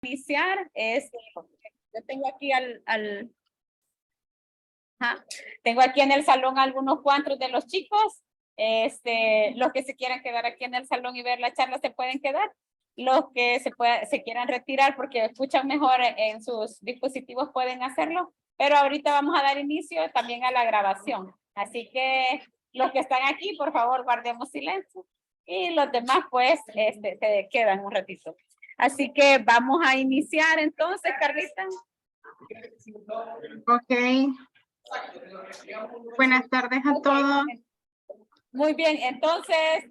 Iniciar yo tengo aquí tengo aquí en el salón algunos cuantos de los chicos. Los que se quieran quedar aquí en el salón y ver la charla se pueden quedar. Los que se quieran retirar porque escuchan mejor en sus dispositivos pueden hacerlo. Pero ahorita vamos a dar inicio también a la grabación. Así que los que están aquí, por favor, guardemos silencio. Y los demás, pues, se quedan un ratito. Así que vamos a iniciar entonces, Carlita. Ok. Buenas tardes a todos. Muy bien, entonces,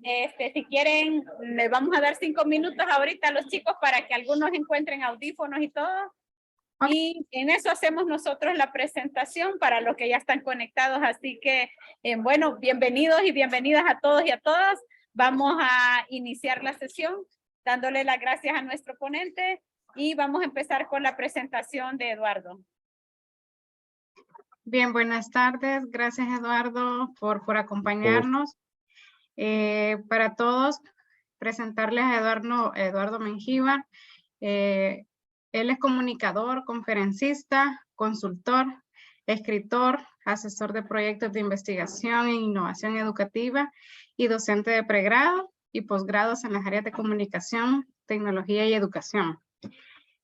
si quieren, le vamos a dar 5 minutos ahorita a los chicos para que algunos encuentren audífonos y todo. Y en eso hacemos nosotros la presentación para los que ya están conectados. Así que, bueno, bienvenidos y bienvenidas a todos y a todas. Vamos a iniciar la sesión dándole las gracias a nuestro ponente y vamos a empezar con la presentación de Eduardo. Bien, buenas tardes. Gracias, Eduardo, por acompañarnos. Para todos, presentarles a Eduardo Mengíbar. Él es comunicador, conferencista, consultor, escritor, asesor de proyectos de investigación e innovación educativa y docente de pregrado y posgrados en las áreas de comunicación, tecnología y educación.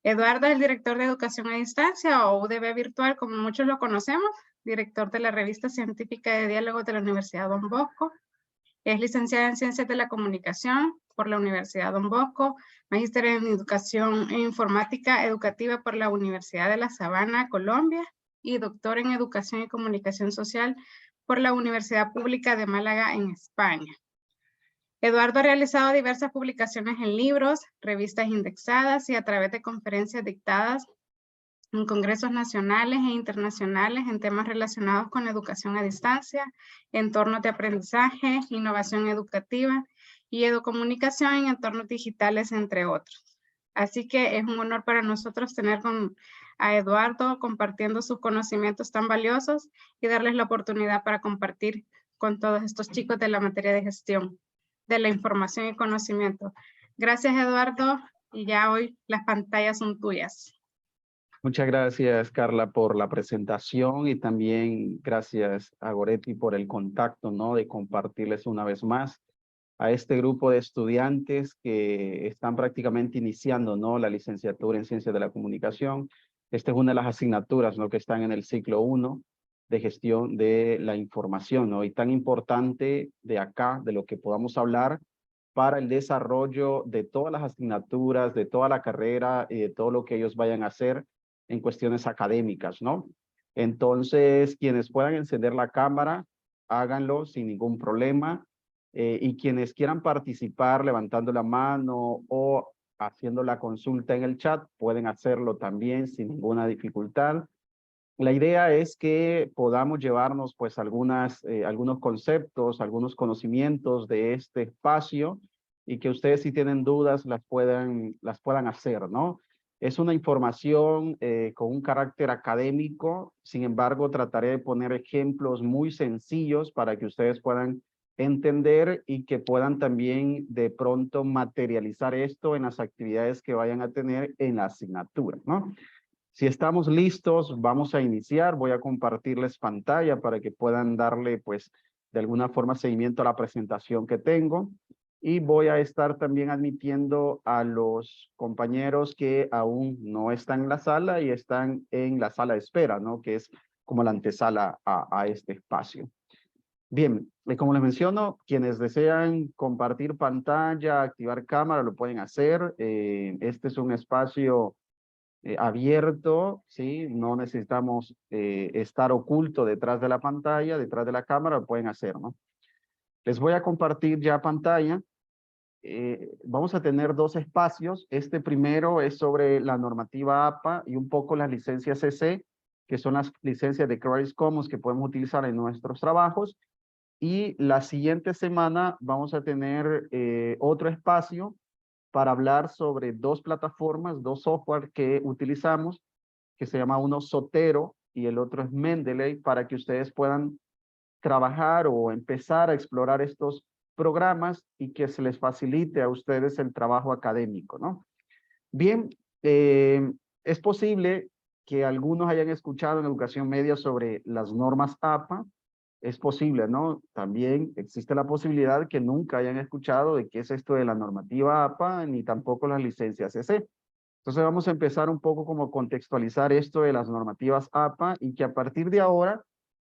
Eduardo es el director de Educación a Distancia o UDB Virtual, como muchos lo conocemos, director de la revista científica de diálogos de la Universidad Don Bosco. Es licenciada en Ciencias de la Comunicación por la Universidad Don Bosco, magíster en Educación e Informática Educativa por la Universidad de La Sabana, Colombia, y doctor en Educación y Comunicación Social por la Universidad Pública de Málaga, en España. Eduardo ha realizado diversas publicaciones en libros, revistas indexadas y a través de conferencias dictadas en congresos nacionales e internacionales en temas relacionados con educación a distancia, entornos de aprendizaje, innovación educativa y educomunicación en entornos digitales, entre otros. Así que es un honor para nosotros tener a Eduardo compartiendo sus conocimientos tan valiosos y darles la oportunidad para compartir con todos estos chicos de la materia de gestión de la información y conocimiento. Gracias, Eduardo, y ya hoy las pantallas son tuyas. Muchas gracias, Carla, por la presentación y también gracias a Goretti por el contacto, ¿no? De compartirles una vez más a este grupo de estudiantes que están prácticamente iniciando, ¿no? La licenciatura en Ciencias de la Comunicación. Esta es una de las asignaturas, ¿no? Que están en el ciclo 1 de gestión de la información, ¿no? Y tan importante de acá, de lo que podamos hablar para el desarrollo de todas las asignaturas, de toda la carrera y de todo lo que ellos vayan a hacer en cuestiones académicas, ¿no? Entonces, quienes puedan encender la cámara, háganlo sin ningún problema. Y quienes quieran participar levantando la mano o haciendo la consulta en el chat, pueden hacerlo también sin ninguna dificultad. La idea es que podamos llevarnos pues algunos conceptos, algunos conocimientos de este espacio y que ustedes si tienen dudas las puedan hacer, ¿no? Es una información con un carácter académico, sin embargo trataré de poner ejemplos muy sencillos para que ustedes puedan entender y que puedan también de pronto materializar esto en las actividades que vayan a tener en la asignatura, ¿no? Si estamos listos, vamos a iniciar. Voy a compartirles pantalla para que puedan darle, pues, de alguna forma seguimiento a la presentación que tengo. Y voy a estar también admitiendo a los compañeros que aún no están en la sala y están en la sala de espera, ¿no? Que es como la antesala a este espacio. Bien, como les menciono, quienes desean compartir pantalla, activar cámara, lo pueden hacer. Este es un espacio abierto, ¿sí? No necesitamos estar oculto detrás de la pantalla, detrás de la cámara, lo pueden hacer, ¿no? Les voy a compartir ya pantalla. Vamos a tener dos espacios. Este primero es sobre la normativa APA y un poco las licencias CC, que son las licencias de Creative Commons que podemos utilizar en nuestros trabajos. Y la siguiente semana vamos a tener otro espacio para hablar sobre dos plataformas, dos software que utilizamos, que se llama uno Zotero y el otro es Mendeley, para que ustedes puedan trabajar o empezar a explorar estos programas y que se les facilite a ustedes el trabajo académico, ¿no? Bien, es posible que algunos hayan escuchado en educación media sobre las normas APA. Es posible, ¿no? También existe la posibilidad que nunca hayan escuchado de qué es esto de la normativa APA, ni tampoco las licencias CC. Entonces vamos a empezar un poco como contextualizar esto de las normativas APA y que a partir de ahora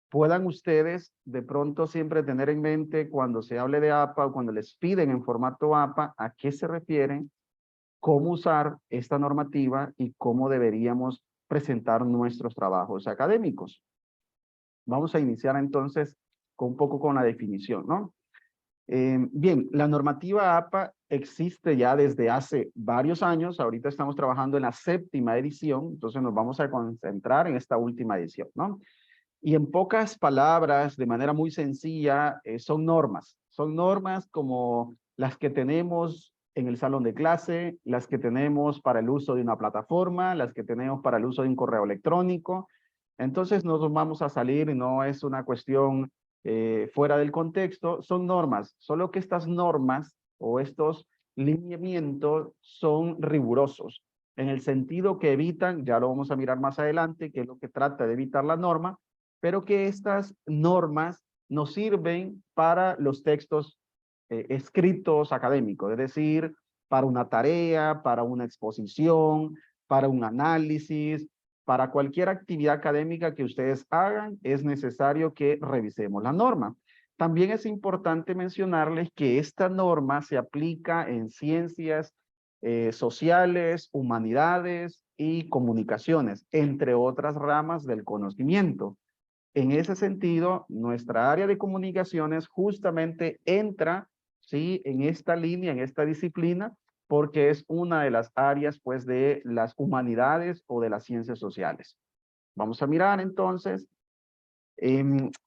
puedan ustedes de pronto siempre tener en mente cuando se hable de APA o cuando les piden en formato APA, a qué se refieren, cómo usar esta normativa y cómo deberíamos presentar nuestros trabajos académicos. Vamos a iniciar entonces un poco con la definición, ¿no? Bien, la normativa APA existe ya desde hace varios años. Ahorita estamos trabajando en la 7ª edición, entonces nos vamos a concentrar en esta última edición, ¿no? Y en pocas palabras, de manera muy sencilla, son normas como las que tenemos en el salón de clase, las que tenemos para el uso de una plataforma, las que tenemos para el uso de un correo electrónico. Entonces no nos vamos a salir y no es una cuestión fuera del contexto, son normas, solo que estas normas o estos lineamientos son rigurosos, en el sentido que evitan, ya lo vamos a mirar más adelante, que es lo que trata de evitar la norma, pero que estas normas nos sirven para los textos escritos académicos, es decir, para una tarea, para una exposición, para un análisis, para cualquier actividad académica que ustedes hagan, es necesario que revisemos la norma. También es importante mencionarles que esta norma se aplica en ciencias sociales, humanidades y comunicaciones, entre otras ramas del conocimiento. En ese sentido, nuestra área de comunicaciones justamente entra, ¿sí?, en esta línea, en esta disciplina, porque es una de las áreas, pues, de las humanidades o de las ciencias sociales. Vamos a mirar entonces.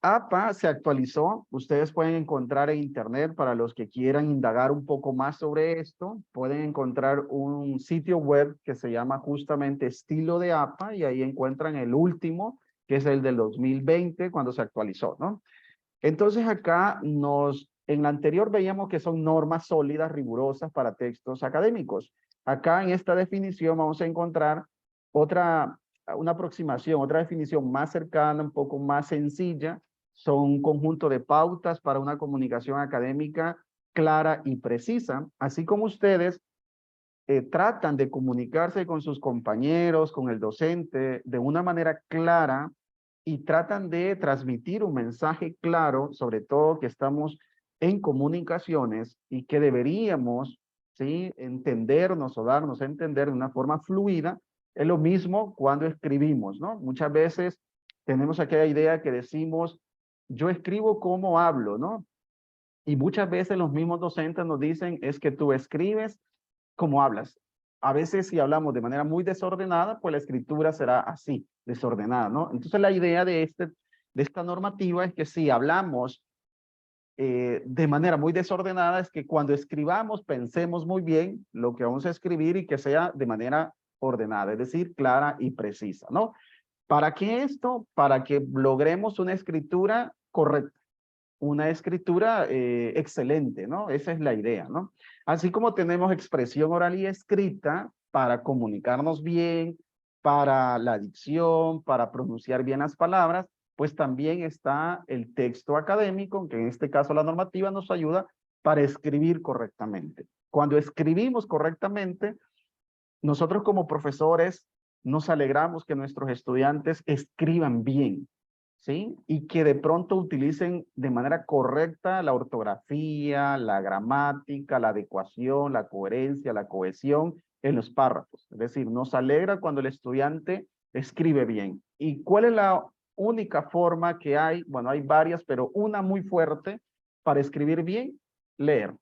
APA se actualizó. Ustedes pueden encontrar en internet, para los que quieran indagar un poco más sobre esto, pueden encontrar un sitio web que se llama justamente Estilo de APA y ahí encuentran el último, que es el del 2020, cuando se actualizó, ¿no? Entonces acá en la anterior veíamos que son normas sólidas, rigurosas para textos académicos. Acá en esta definición vamos a encontrar una aproximación, otra definición más cercana, un poco más sencilla. Son un conjunto de pautas para una comunicación académica clara y precisa, así como ustedes tratan de comunicarse con sus compañeros, con el docente, de una manera clara y tratan de transmitir un mensaje claro, sobre todo que estamos en comunicaciones y que deberíamos, ¿sí?, entendernos o darnos a entender de una forma fluida. Es lo mismo cuando escribimos, ¿no? Muchas veces tenemos aquella idea que decimos, yo escribo como hablo, ¿no? Y muchas veces los mismos docentes nos dicen, es que tú escribes como hablas. A veces si hablamos de manera muy desordenada, pues la escritura será así, desordenada, ¿no? Entonces la idea de esta normativa es que si hablamos de manera muy desordenada, es que cuando escribamos pensemos muy bien lo que vamos a escribir y que sea de manera ordenada, es decir, clara y precisa, ¿no? ¿Para qué esto? Para que logremos una escritura correcta, una escritura excelente, ¿no? Esa es la idea, ¿no? Así como tenemos expresión oral y escrita para comunicarnos bien, para la dicción, para pronunciar bien las palabras, pues también está el texto académico, que en este caso la normativa nos ayuda para escribir correctamente. Cuando escribimos correctamente, nosotros como profesores nos alegramos que nuestros estudiantes escriban bien, ¿sí? Y que de pronto utilicen de manera correcta la ortografía, la gramática, la adecuación, la coherencia, la cohesión en los párrafos. Es decir, nos alegra cuando el estudiante escribe bien. ¿Y cuál es la única forma que hay? Bueno, hay varias, pero una muy fuerte para escribir bien: leer.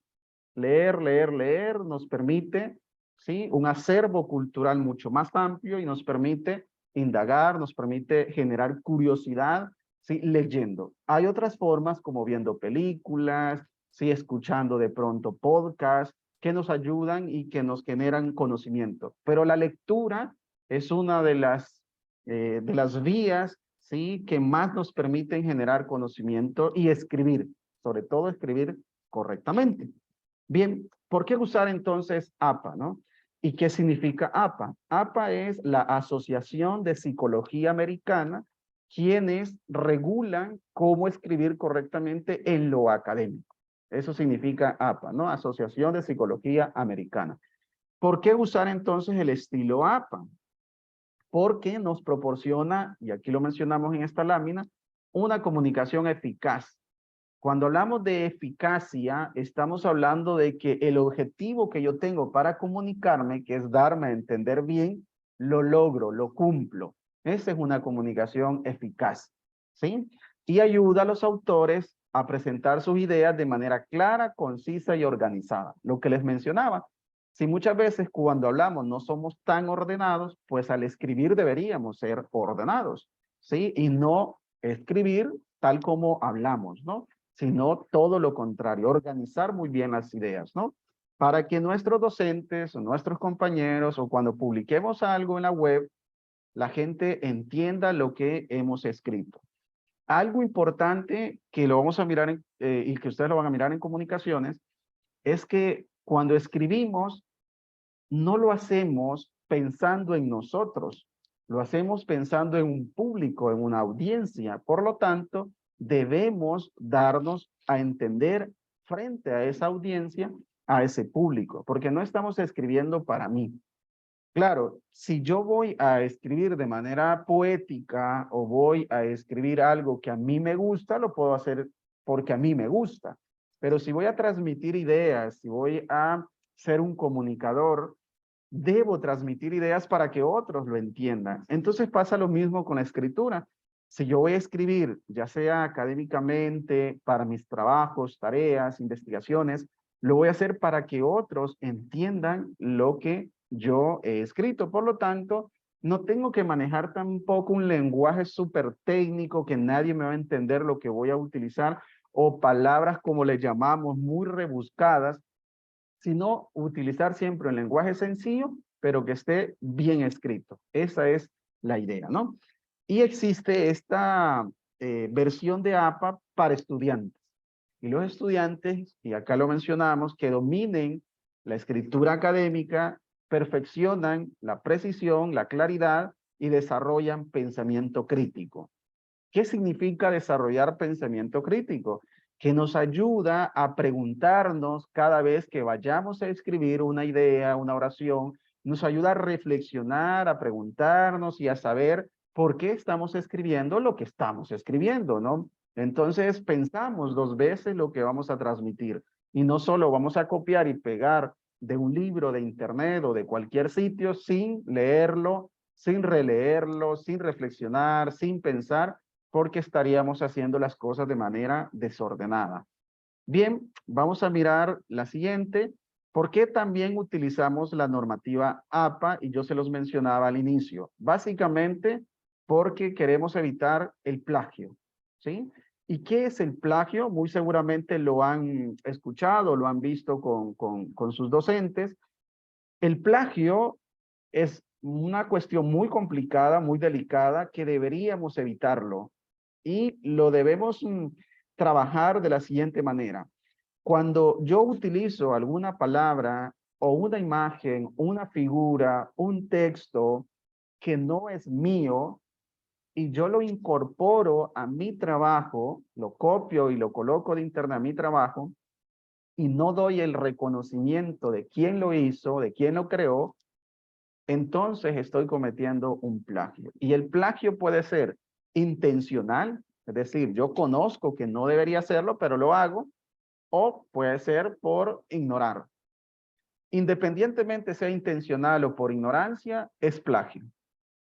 Leer, leer, leer nos permite, ¿sí?, un acervo cultural mucho más amplio y nos permite indagar, nos permite generar curiosidad, ¿sí?, leyendo. Hay otras formas como viendo películas, ¿sí?, escuchando de pronto podcasts que nos ayudan y que nos generan conocimiento. Pero la lectura es una de las vías, ¿sí?, que más nos permiten generar conocimiento y escribir, sobre todo escribir correctamente. Bien, ¿por qué usar entonces APA, no? ¿Y qué significa APA? APA es la Asociación de Psicología Americana, quienes regulan cómo escribir correctamente en lo académico. Eso significa APA, ¿no? Asociación de Psicología Americana. ¿Por qué usar entonces el estilo APA? Porque nos proporciona, y aquí lo mencionamos en esta lámina, una comunicación eficaz. Cuando hablamos de eficacia, estamos hablando de que el objetivo que yo tengo para comunicarme, que es darme a entender bien, lo logro, lo cumplo. Esa es una comunicación eficaz, ¿sí? Y ayuda a los autores a presentar sus ideas de manera clara, concisa y organizada. Lo que les mencionaba. Si muchas veces cuando hablamos no somos tan ordenados, pues al escribir deberíamos ser ordenados, ¿sí? Y no escribir tal como hablamos, ¿no? Sino todo lo contrario, organizar muy bien las ideas, ¿no? Para que nuestros docentes o nuestros compañeros o cuando publiquemos algo en la web, la gente entienda lo que hemos escrito. Algo importante que lo vamos a mirar y que ustedes lo van a mirar en comunicaciones es que cuando escribimos no lo hacemos pensando en nosotros, lo hacemos pensando en un público, en una audiencia. Por lo tanto, debemos darnos a entender frente a esa audiencia, a ese público, porque no estamos escribiendo para mí. Claro, si yo voy a escribir de manera poética o voy a escribir algo que a mí me gusta, lo puedo hacer porque a mí me gusta. Pero si voy a transmitir ideas, si voy a ser un comunicador, debo transmitir ideas para que otros lo entiendan. Entonces pasa lo mismo con la escritura. Si yo voy a escribir, ya sea académicamente, para mis trabajos, tareas, investigaciones, lo voy a hacer para que otros entiendan lo que yo he escrito. Por lo tanto, no tengo que manejar tampoco un lenguaje súper técnico que nadie me va a entender lo que voy a utilizar o palabras como le llamamos muy rebuscadas, sino utilizar siempre un lenguaje sencillo, pero que esté bien escrito. Esa es la idea, ¿no? Y existe esta versión de APA para estudiantes. Y los estudiantes, y acá lo mencionamos, que dominen la escritura académica, perfeccionan la precisión, la claridad y desarrollan pensamiento crítico. ¿Qué significa desarrollar pensamiento crítico? Que nos ayuda a preguntarnos cada vez que vayamos a escribir una idea, una oración, nos ayuda a reflexionar, a preguntarnos y a saber por qué estamos escribiendo lo que estamos escribiendo, ¿no? Entonces pensamos 2 veces lo que vamos a transmitir y no solo vamos a copiar y pegar de un libro de internet o de cualquier sitio sin leerlo, sin releerlo, sin reflexionar, sin pensar, porque estaríamos haciendo las cosas de manera desordenada. Bien, vamos a mirar la siguiente. ¿Por qué también utilizamos la normativa APA? Y yo se los mencionaba al inicio. Básicamente porque queremos evitar el plagio, ¿sí? ¿Y qué es el plagio? Muy seguramente lo han escuchado, lo han visto con sus docentes. El plagio es una cuestión muy complicada, muy delicada, que deberíamos evitarlo. Y lo debemos trabajar de la siguiente manera. Cuando yo utilizo alguna palabra o una imagen, una figura, un texto que no es mío y yo lo incorporo a mi trabajo, lo copio y lo coloco de internet a mi trabajo y no doy el reconocimiento de quién lo hizo, de quién lo creó, entonces estoy cometiendo un plagio. Y el plagio puede ser intencional, es decir, yo conozco que no debería hacerlo, pero lo hago, o puede ser por ignorar. Independientemente sea intencional o por ignorancia, es plagio,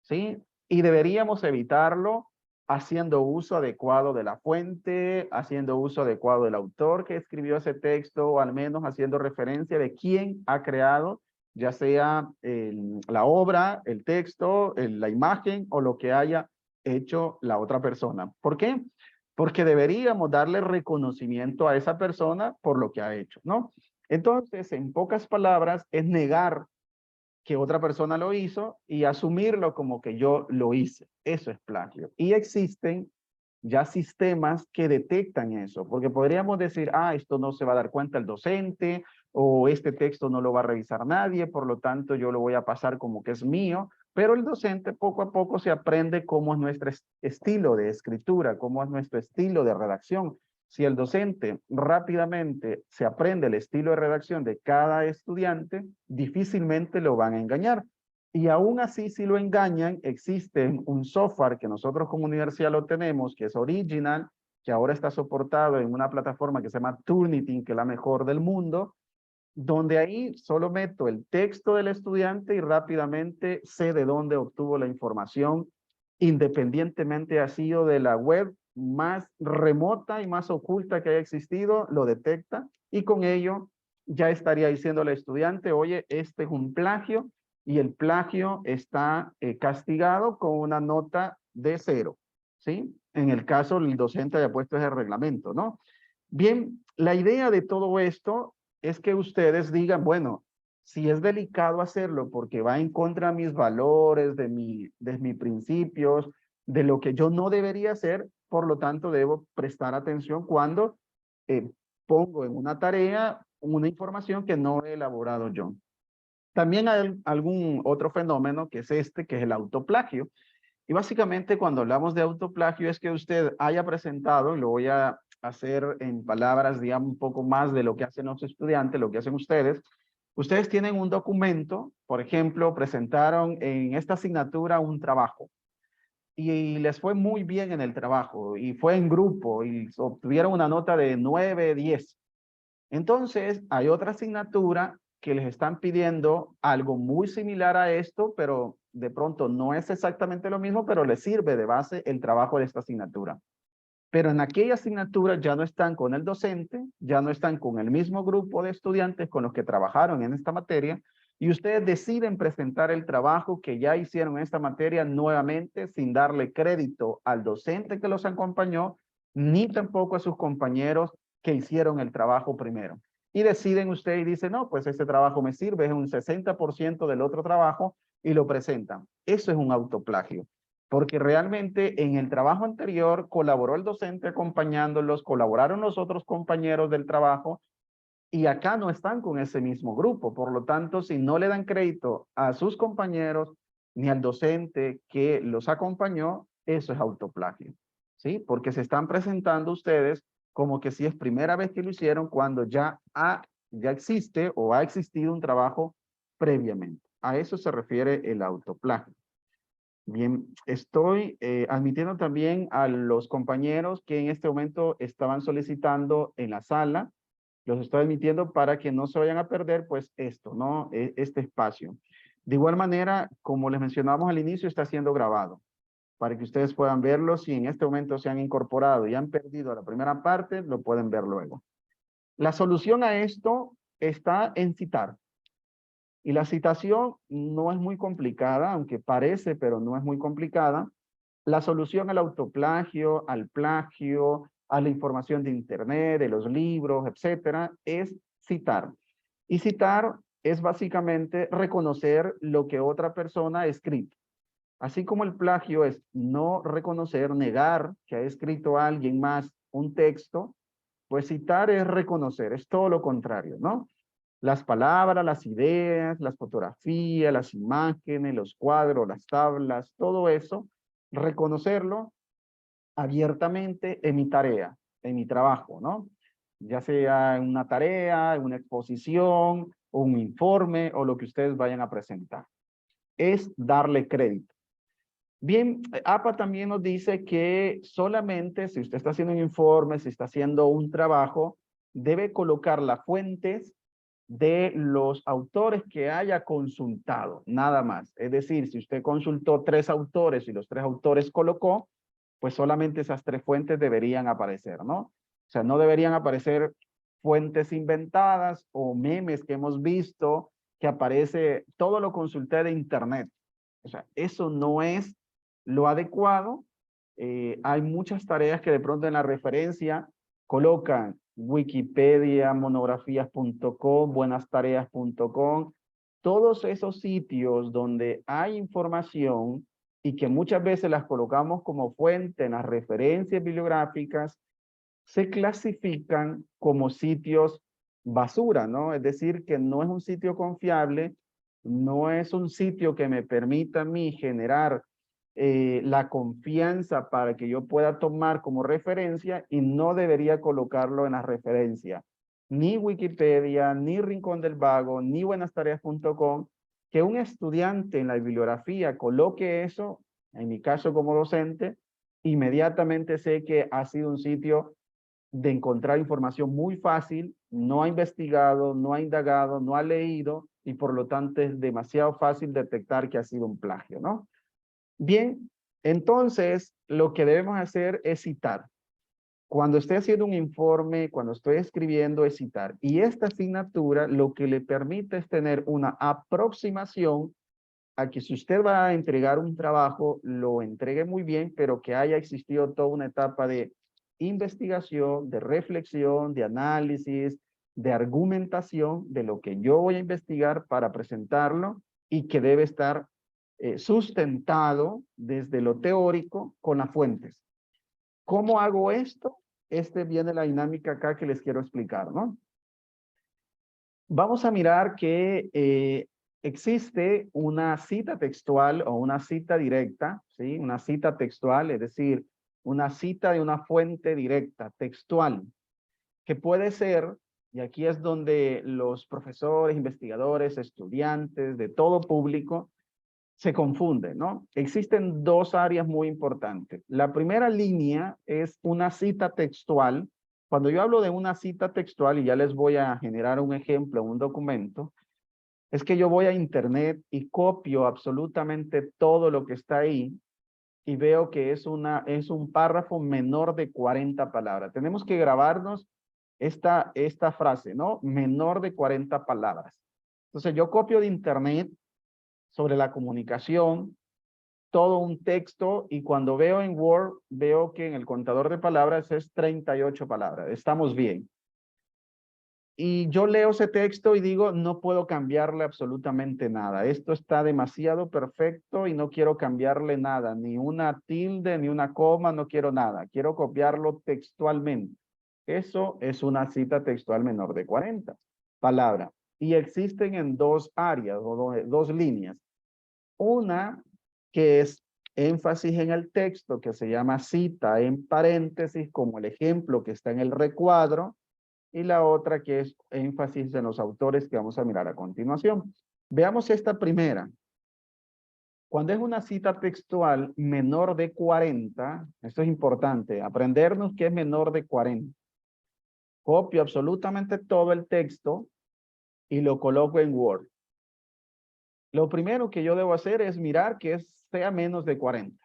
¿sí? Y deberíamos evitarlo haciendo uso adecuado de la fuente, haciendo uso adecuado del autor que escribió ese texto, o al menos haciendo referencia de quién ha creado, ya sea la obra, el texto, la imagen o lo que haya hecho la otra persona. ¿Por qué? Porque deberíamos darle reconocimiento a esa persona por lo que ha hecho, ¿no? Entonces, en pocas palabras, es negar que otra persona lo hizo y asumirlo como que yo lo hice. Eso es plagio. Y existen ya sistemas que detectan eso, porque podríamos decir, esto no se va a dar cuenta el docente, o este texto no lo va a revisar nadie, por lo tanto yo lo voy a pasar como que es mío, pero el docente poco a poco se aprende cómo es nuestro estilo de escritura, cómo es nuestro estilo de redacción. Si el docente rápidamente se aprende el estilo de redacción de cada estudiante, difícilmente lo van a engañar. Y aún así, si lo engañan, existe un software que nosotros como universidad lo tenemos, que es Original, que ahora está soportado en una plataforma que se llama Turnitin, que es la mejor del mundo, donde ahí solo meto el texto del estudiante y rápidamente sé de dónde obtuvo la información, independientemente ha sido de la web más remota y más oculta que haya existido, lo detecta y con ello ya estaría diciendo al estudiante, oye, este es un plagio y el plagio está castigado con una nota de 0, ¿sí? En el caso el docente haya puesto ese reglamento, ¿no? Bien, la idea de todo esto es que ustedes digan, bueno, si es delicado hacerlo porque va en contra de mis valores, de mis principios, de lo que yo no debería hacer, por lo tanto debo prestar atención cuando pongo en una tarea una información que no he elaborado yo. También hay algún otro fenómeno que es que es el autoplagio. Y básicamente cuando hablamos de autoplagio es que usted haya presentado, y lo voy a hacer en palabras, digamos, un poco más de lo que hacen los estudiantes, lo que hacen ustedes. Ustedes tienen un documento, por ejemplo, presentaron en esta asignatura un trabajo y les fue muy bien en el trabajo y fue en grupo y obtuvieron una nota de 9, 10. Entonces, hay otra asignatura que les están pidiendo algo muy similar a esto, pero de pronto no es exactamente lo mismo, pero les sirve de base el trabajo de esta asignatura. Pero en aquella asignatura ya no están con el docente, ya no están con el mismo grupo de estudiantes con los que trabajaron en esta materia, y ustedes deciden presentar el trabajo que ya hicieron en esta materia nuevamente sin darle crédito al docente que los acompañó, ni tampoco a sus compañeros que hicieron el trabajo primero. Y deciden ustedes y dicen, no, pues este trabajo me sirve, es un 60% del otro trabajo, y lo presentan. Eso es un autoplagio. Porque realmente en el trabajo anterior colaboró el docente acompañándolos, colaboraron los otros compañeros del trabajo y acá no están con ese mismo grupo. Por lo tanto, si no le dan crédito a sus compañeros ni al docente que los acompañó, eso es autoplagio, ¿sí? Porque se están presentando ustedes como que si es primera vez que lo hicieron cuando ya existe o ha existido un trabajo previamente. A eso se refiere el autoplagio. Bien, estoy admitiendo también a los compañeros que en este momento estaban solicitando en la sala. Los estoy admitiendo para que no se vayan a perder, pues esto, ¿no? Este espacio. De igual manera, como les mencionamos al inicio, está siendo grabado para que ustedes puedan verlo. Si en este momento se han incorporado y han perdido la primera parte, lo pueden ver luego. La solución a esto está en citar. Y la citación no es muy complicada, aunque parece, pero no es muy complicada. La solución al autoplagio, al plagio, a la información de internet, de los libros, etcétera, es citar. Y citar es básicamente reconocer lo que otra persona ha escrito. Así como el plagio es no reconocer, negar que ha escrito alguien más un texto, pues citar es reconocer, es todo lo contrario, ¿no? Las palabras, las ideas, las fotografías, las imágenes, los cuadros, las tablas, todo eso, reconocerlo abiertamente en mi tarea, en mi trabajo, ¿no? Ya sea en una tarea, en una exposición, o un informe, o lo que ustedes vayan a presentar. Es darle crédito. Bien, APA también nos dice que solamente si usted está haciendo un informe, si está haciendo un trabajo, debe colocar las fuentes de los autores que haya consultado, nada más. Es decir, si usted consultó 3 autores y los 3 autores colocó, pues solamente esas 3 fuentes deberían aparecer, ¿no? O sea, no deberían aparecer fuentes inventadas o memes que hemos visto que aparece, todo lo consulté de internet. O sea, eso no es lo adecuado. Hay muchas tareas que de pronto en la referencia colocan Wikipedia, monografías.com, buenastareas.com, todos esos sitios donde hay información y que muchas veces las colocamos como fuente en las referencias bibliográficas, se clasifican como sitios basura, ¿no? Es decir, que no es un sitio confiable, no es un sitio que me permita a mí generar la confianza para que yo pueda tomar como referencia y no debería colocarlo en la referencia. Ni Wikipedia, ni Rincón del Vago, ni buenastareas.com, que un estudiante en la bibliografía coloque eso, en mi caso como docente, inmediatamente sé que ha sido un sitio de encontrar información muy fácil, no ha investigado, no ha indagado, no ha leído y por lo tanto es demasiado fácil detectar que ha sido un plagio, ¿no? Bien, entonces lo que debemos hacer es citar. Cuando estoy haciendo un informe, cuando estoy escribiendo, es citar. Y esta asignatura lo que le permite es tener una aproximación a que si usted va a entregar un trabajo, lo entregue muy bien, pero que haya existido toda una etapa de investigación, de reflexión, de análisis, de argumentación de lo que yo voy a investigar para presentarlo y que debe estar sustentado desde lo teórico con las fuentes. ¿Cómo hago esto? Viene la dinámica acá que les quiero explicar, ¿no? Vamos a mirar que existe una cita textual o una cita directa, ¿sí? Una cita textual, es decir, una cita de una fuente directa, textual, que puede ser, y aquí es donde los profesores, investigadores, estudiantes, de todo público, se confunden, ¿no? Existen dos áreas muy importantes. La primera línea es una cita textual. Cuando yo hablo de una cita textual, y ya les voy a generar un ejemplo, un documento, es que yo voy a internet y copio absolutamente todo lo que está ahí y veo que es un párrafo menor de 40 palabras. Tenemos que grabarnos esta frase, ¿no? Menor de 40 palabras. Entonces yo copio de internet sobre la comunicación, todo un texto, y cuando veo en Word, veo que en el contador de palabras es 38 palabras. Estamos bien. Y yo leo ese texto y digo, no puedo cambiarle absolutamente nada. Esto está demasiado perfecto y no quiero cambiarle nada, ni una tilde, ni una coma, no quiero nada. Quiero copiarlo textualmente. Eso es una cita textual menor de 40 palabras. Y existen en dos áreas o dos líneas. Una que es énfasis en el texto, que se llama cita en paréntesis, como el ejemplo que está en el recuadro, y la otra que es énfasis en los autores que vamos a mirar a continuación. Veamos esta primera. Cuando es una cita textual menor de 40, esto es importante, aprendernos que es menor de 40. Copio absolutamente todo el texto y lo coloco en Word. Lo primero que yo debo hacer es mirar que sea menos de 40.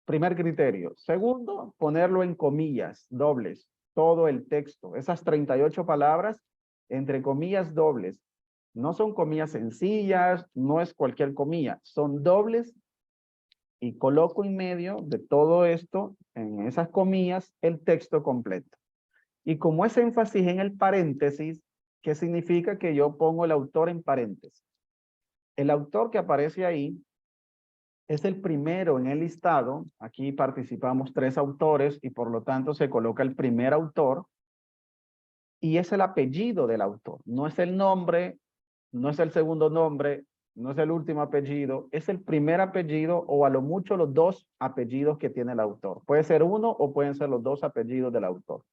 Primer criterio. Segundo, ponerlo en comillas dobles, todo el texto. Esas 38 palabras, entre comillas dobles. No son comillas sencillas, no es cualquier comilla, son dobles y coloco en medio de todo esto, en esas comillas, el texto completo. Y como es énfasis en el paréntesis, ¿qué significa? Que yo pongo el autor en paréntesis. El autor que aparece ahí es el primero en el listado. Aquí participamos 3 autores y por lo tanto se coloca el primer autor y es el apellido del autor. No es el nombre, no es el segundo nombre, no es el último apellido, es el primer apellido o a lo mucho los 2 apellidos que tiene el autor. Puede ser uno o pueden ser los 2 apellidos del autor.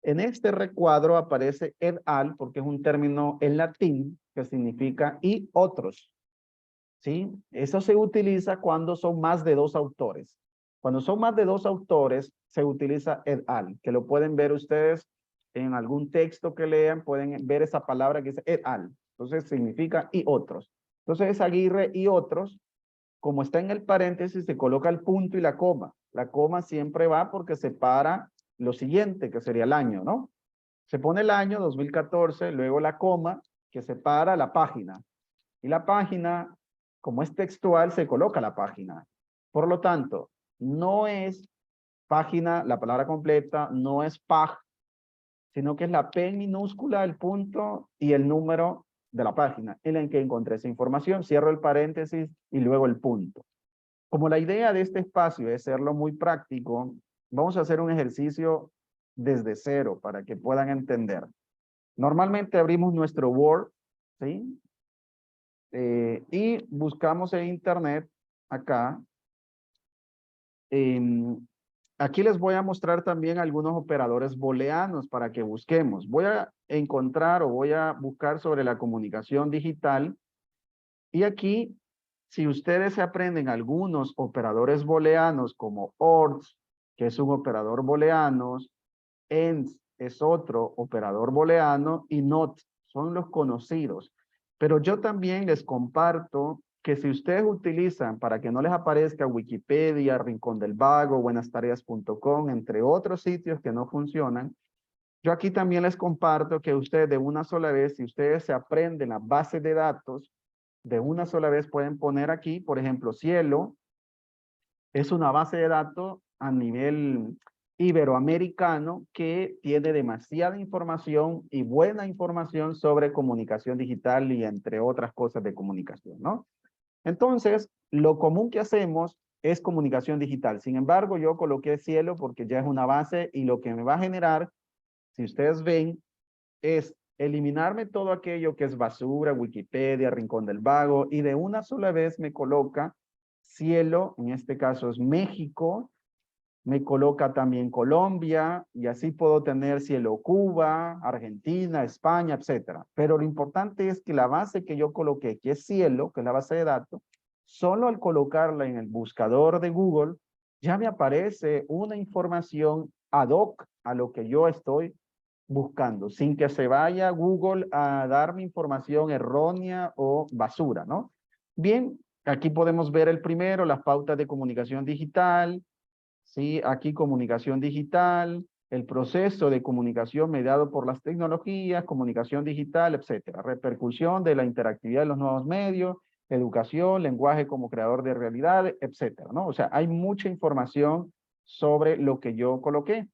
En este recuadro aparece et al porque es un término en latín que significa y otros. ¿Sí? Eso se utiliza cuando son más de 2 autores. Cuando son más de 2 autores, se utiliza et al, que lo pueden ver ustedes en algún texto que lean, pueden ver esa palabra que dice et al. Entonces significa y otros. Entonces es Aguirre y otros. Como está en el paréntesis, se coloca el punto y la coma. La coma siempre va porque separa lo siguiente, que sería el año, ¿no? Se pone el año 2014, luego la coma, que separa la página. Y la página, como es textual, se coloca la página. Por lo tanto, no es página, la palabra completa, no es pag, sino que es la P minúscula, el punto y el número de la página en la que encontré esa información. Cierro el paréntesis y luego el punto. Como la idea de este espacio es hacerlo muy práctico, vamos a hacer un ejercicio desde cero para que puedan entender. Normalmente abrimos nuestro Word, ¿sí? Y buscamos en Internet, acá. Aquí les voy a mostrar también algunos operadores booleanos para que busquemos. Voy a encontrar o voy a buscar sobre la comunicación digital. Y aquí, si ustedes se aprenden algunos operadores booleanos como ORS, que es un operador booleano, END es otro operador booleano y NOT son los conocidos. Pero yo también les comparto que si ustedes utilizan para que no les aparezca Wikipedia, Rincón del Vago, buenastareas.com, entre otros sitios que no funcionan, yo aquí también les comparto que ustedes de una sola vez, si ustedes se aprenden la base de datos, de una sola vez pueden poner aquí, por ejemplo, Cielo, es una base de datos a nivel iberoamericano que tiene demasiada información y buena información sobre comunicación digital y entre otras cosas de comunicación, ¿no? Entonces, lo común que hacemos es comunicación digital. Sin embargo, yo coloqué Cielo porque ya es una base y lo que me va a generar, si ustedes ven, es eliminarme todo aquello que es basura, Wikipedia, Rincón del Vago, y de una sola vez me coloca Cielo, en este caso es México, me coloca también Colombia, y así puedo tener Cielo Cuba, Argentina, España, etcétera. Pero lo importante es que la base que yo coloqué, que es Cielo, que es la base de datos, solo al colocarla en el buscador de Google, ya me aparece una información ad hoc a lo que yo estoy buscando, sin que se vaya Google a darme información errónea o basura, ¿no? Bien, aquí podemos ver el primero, las pautas de comunicación digital, ¿sí? Aquí comunicación digital, el proceso de comunicación mediado por las tecnologías, comunicación digital, etcétera. Repercusión de la interactividad de los nuevos medios, educación, lenguaje como creador de realidad, etcétera, ¿no? O sea, hay mucha información sobre lo que yo coloqué.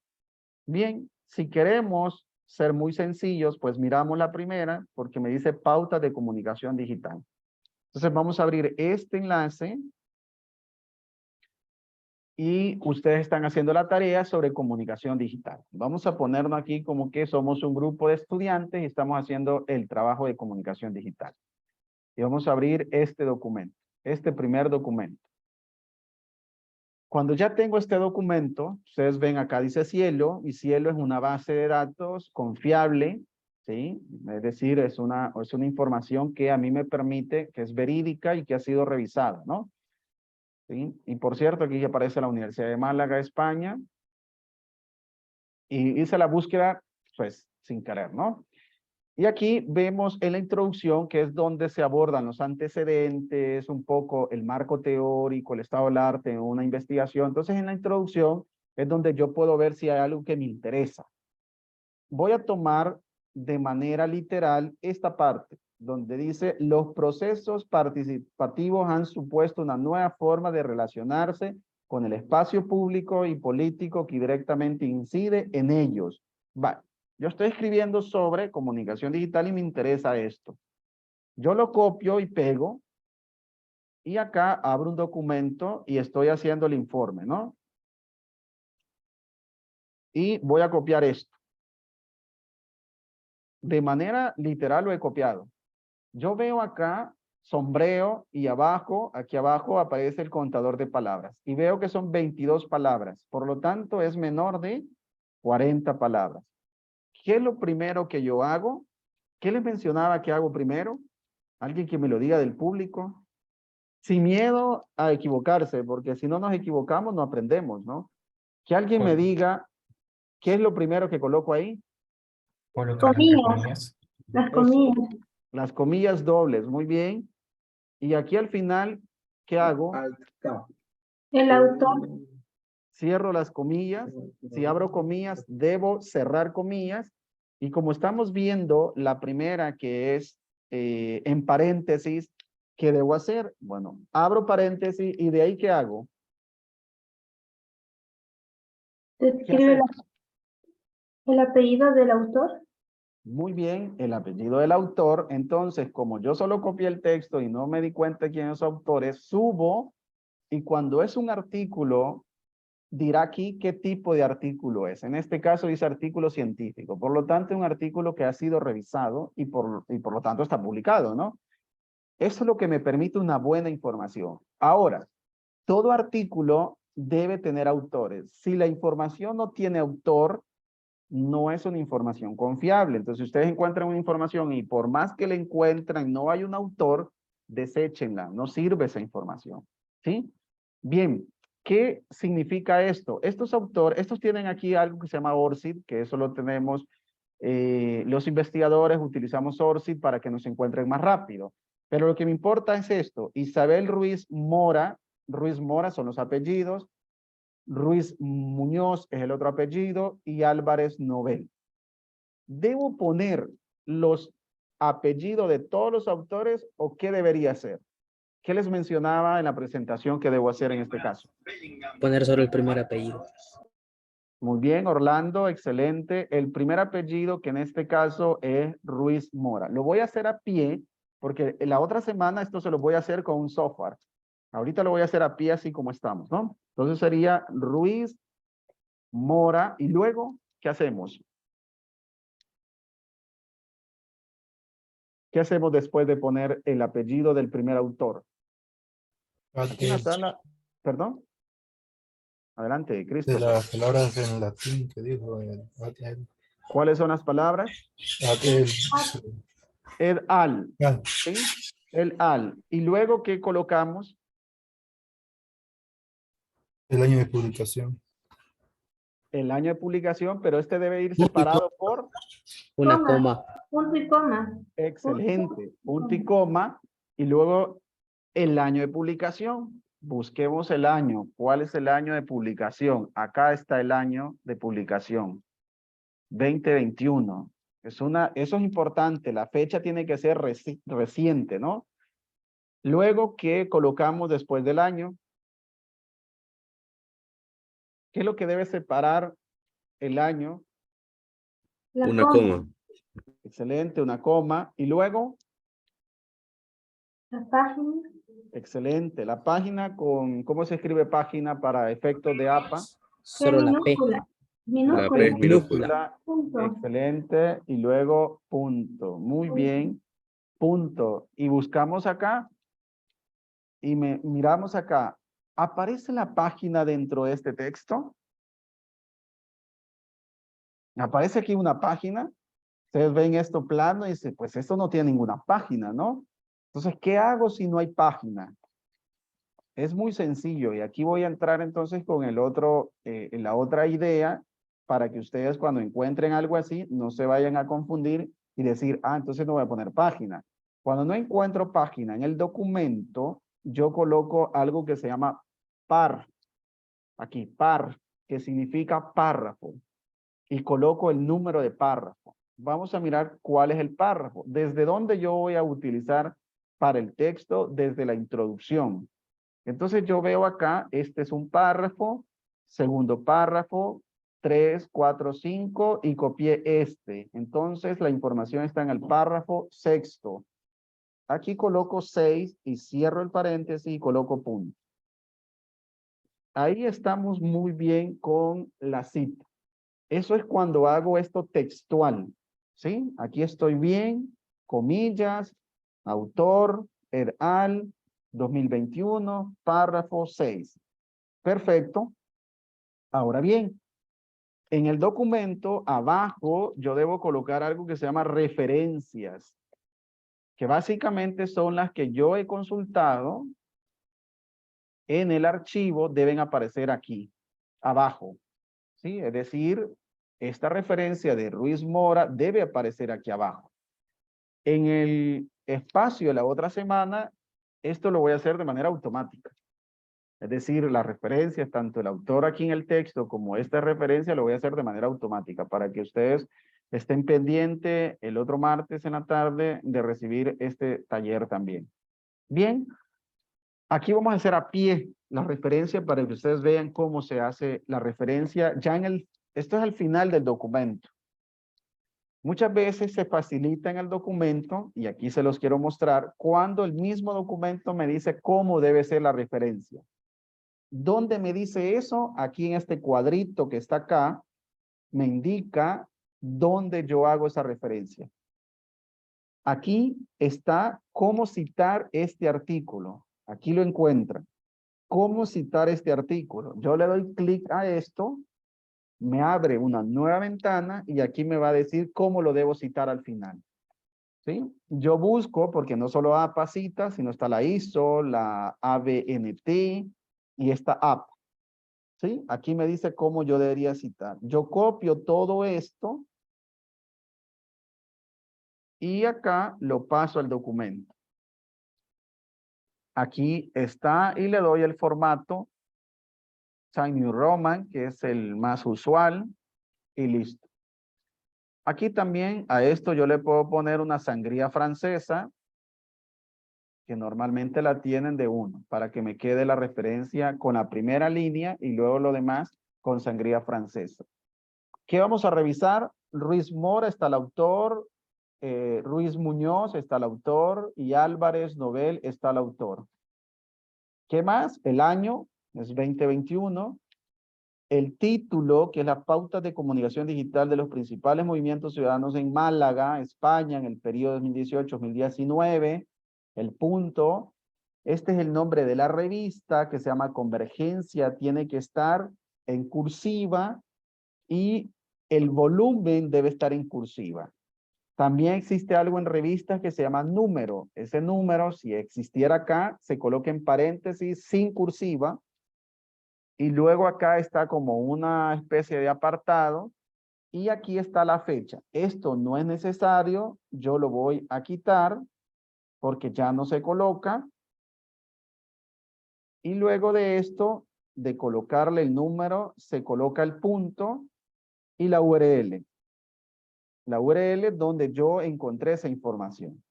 Bien, si queremos ser muy sencillos, pues miramos la primera porque me dice pautas de comunicación digital. Entonces vamos a abrir este enlace y ustedes están haciendo la tarea sobre comunicación digital. Vamos a ponernos aquí como que somos un grupo de estudiantes y estamos haciendo el trabajo de comunicación digital. Y vamos a abrir este documento, este primer documento. Cuando ya tengo este documento, ustedes ven acá dice Cielo, y Cielo es una base de datos confiable, ¿sí? Es decir, es una información que a mí me permite, que es verídica y que ha sido revisada, ¿no? ¿Sí? Y por cierto, aquí aparece la Universidad de Málaga, España, y hice la búsqueda, pues, sin querer, ¿no? Y aquí vemos en la introducción, que es donde se abordan los antecedentes, un poco el marco teórico, el estado del arte en una investigación. Entonces, en la introducción es donde yo puedo ver si hay algo que me interesa. Voy a tomar de manera literal esta parte, donde dice, los procesos participativos han supuesto una nueva forma de relacionarse con el espacio público y político que directamente incide en ellos. Vale. Yo estoy escribiendo sobre comunicación digital y me interesa esto. Yo lo copio y pego y acá abro un documento y estoy haciendo el informe, ¿no? Y voy a copiar esto. De manera literal lo he copiado. Yo veo acá sombrero y abajo, aquí abajo aparece el contador de palabras y veo que son 22 palabras. Por lo tanto, es menor de 40 palabras. ¿Qué es lo primero que yo hago? ¿Qué les mencionaba que hago primero? Alguien que me lo diga del público. Sin miedo a equivocarse, porque si no nos equivocamos, no aprendemos, ¿no? Que alguien me diga qué es lo primero que coloco ahí. Colocar entre Comillas, comillas. las Eso, comillas. las comillas dobles, muy bien. Y aquí al final, ¿qué hago? El autor, Cierro las comillas. Si abro comillas, debo cerrar comillas. Y como estamos viendo la primera que es en paréntesis, ¿qué debo hacer? Bueno, abro paréntesis y de ahí ¿qué hago? ¿Qué describe hacer? el apellido del autor. Muy bien, el apellido del autor. Entonces, como yo solo copié el texto y no me di cuenta de quiénes son los autores, subo y cuando es un artículo dirá aquí qué tipo de artículo es. En este caso dice artículo científico. Por lo tanto, es un artículo que ha sido revisado y por lo tanto está publicado, ¿no? Eso es lo que me permite una buena información. Ahora, todo artículo debe tener autores. Si la información no tiene autor, no es una información confiable. Entonces, si ustedes encuentran una información y por más que la encuentran, no hay un autor, deséchenla. No sirve esa información. ¿Sí? Bien, ¿qué significa esto? Estos tienen aquí algo que se llama ORCID, que eso lo tenemos, los investigadores utilizamos ORCID para que nos encuentren más rápido. Pero lo que me importa es esto. Isabel Ruiz Mora son los apellidos, Ruiz Muñoz es el otro apellido y Álvarez Nobel. ¿Debo poner los apellidos de todos los autores o qué debería hacer? ¿Qué les mencionaba en la presentación que debo hacer en este caso? Poner solo el primer apellido. Muy bien, Orlando, excelente. El primer apellido, que en este caso es Ruiz Mora. Lo voy a hacer a pie, porque en la otra semana esto se lo voy a hacer con un software. Ahorita lo voy a hacer a pie así como estamos, ¿no? Entonces sería Ruiz Mora. Y luego, ¿qué hacemos? ¿Qué hacemos después de poner el apellido del primer autor? Aquí en la sala, perdón. Adelante, De Cristo. las palabras en latín que dijo ¿Cuáles son las palabras? El al. ¿Sí? El al. Y luego, ¿qué colocamos? el año de publicación. El año de publicación, pero este debe ir separado por... Una Coma. coma. Punto y coma. Excelente. Punto y coma. Y luego el año de publicación. Busquemos el año. ¿Cuál es el año de publicación? Acá está el año de publicación. 2021. Eso es importante. La fecha tiene que ser reciente, ¿no? Luego, ¿qué colocamos después del año? ¿Qué es lo que debe separar el año? Una coma. Excelente, una coma. Y luego, La página. excelente. La página con, ¿cómo se escribe página para efectos de APA? Solo la P. Minúscula. Minúscula. Punto. Excelente. Y luego punto. Muy bien. Punto. Y buscamos acá. Y miramos acá. ¿Aparece la página dentro de este texto? ¿Aparece aquí una página? Ustedes ven esto plano y dicen, pues esto no tiene ninguna página, ¿no? Entonces, ¿qué hago si no hay página? Es muy sencillo y aquí voy a entrar entonces con el otro, en la otra idea para que ustedes cuando encuentren algo así no se vayan a confundir y decir, ah, entonces no voy a poner página. Cuando no encuentro página en el documento, yo coloco algo que se llama par. Aquí, par, que significa párrafo. Y coloco el número de párrafo. Vamos a mirar cuál es el párrafo. ¿Desde dónde yo voy a utilizar para el texto? Desde la introducción. Entonces yo veo acá, este es un párrafo, segundo párrafo, 3, 4, 5 y copié este. Entonces la información está en el párrafo sexto. Aquí coloco 6 y cierro el paréntesis y coloco punto. Ahí estamos muy bien con la cita. Eso es cuando hago esto textual, ¿sí? Aquí estoy bien, comillas, autor, et al, 2021, párrafo 6. Perfecto. Ahora bien, en el documento, abajo, yo debo colocar algo que se llama referencias, que básicamente son las que yo he consultado en el archivo, deben aparecer aquí, abajo. ¿Sí? Es decir, esta referencia de Ruiz Mora debe aparecer aquí abajo. En el espacio de la otra semana, esto lo voy a hacer de manera automática. Es decir, las referencias, tanto el autor aquí en el texto como esta referencia, lo voy a hacer de manera automática para que ustedes estén pendientes el otro martes en la tarde de recibir este taller también. Bien, aquí vamos a hacer a pie la referencia para que ustedes vean cómo se hace la referencia ya en el... Esto es al final del documento. Muchas veces se facilita en el documento, y aquí se los quiero mostrar, cuando el mismo documento me dice cómo debe ser la referencia. ¿Dónde me dice eso? Aquí en este cuadrito que está acá, me indica dónde yo hago esa referencia. Aquí está cómo citar este artículo. Aquí lo encuentran. ¿Cómo citar este artículo? Yo le doy clic a esto, me abre una nueva ventana y aquí me va a decir cómo lo debo citar al final. ¿Sí? Yo busco, porque no solo APA cita, sino está la ISO, la ABNT y esta APA. ¿Sí? Aquí me dice cómo yo debería citar. Yo copio todo esto y acá lo paso al documento. Aquí está y le doy el formato Times New Roman, que es el más usual, y listo. Aquí también a esto yo le puedo poner una sangría francesa, que normalmente la tienen de 1, para que me quede la referencia con la primera línea y luego lo demás con sangría francesa. ¿Qué vamos a revisar? Ruiz Mora está el autor, Ruiz Muñoz está el autor y Álvarez Nobel está el autor. ¿Qué más? El año es 2021. El título, que es la pauta de comunicación digital de los principales movimientos ciudadanos en Málaga, España, en el periodo 2018-2019. El punto, este es el nombre de la revista que se llama Convergencia, tiene que estar en cursiva y el volumen debe estar en cursiva. También existe algo en revistas que se llama número. Ese número, si existiera acá, se coloca en paréntesis sin cursiva. Y luego acá está como una especie de apartado. Y aquí está la fecha. Esto no es necesario. Yo lo voy a quitar porque ya no se coloca. Y luego de esto, de colocarle el número, se coloca el punto y la URL. La URL donde yo encontré esa información.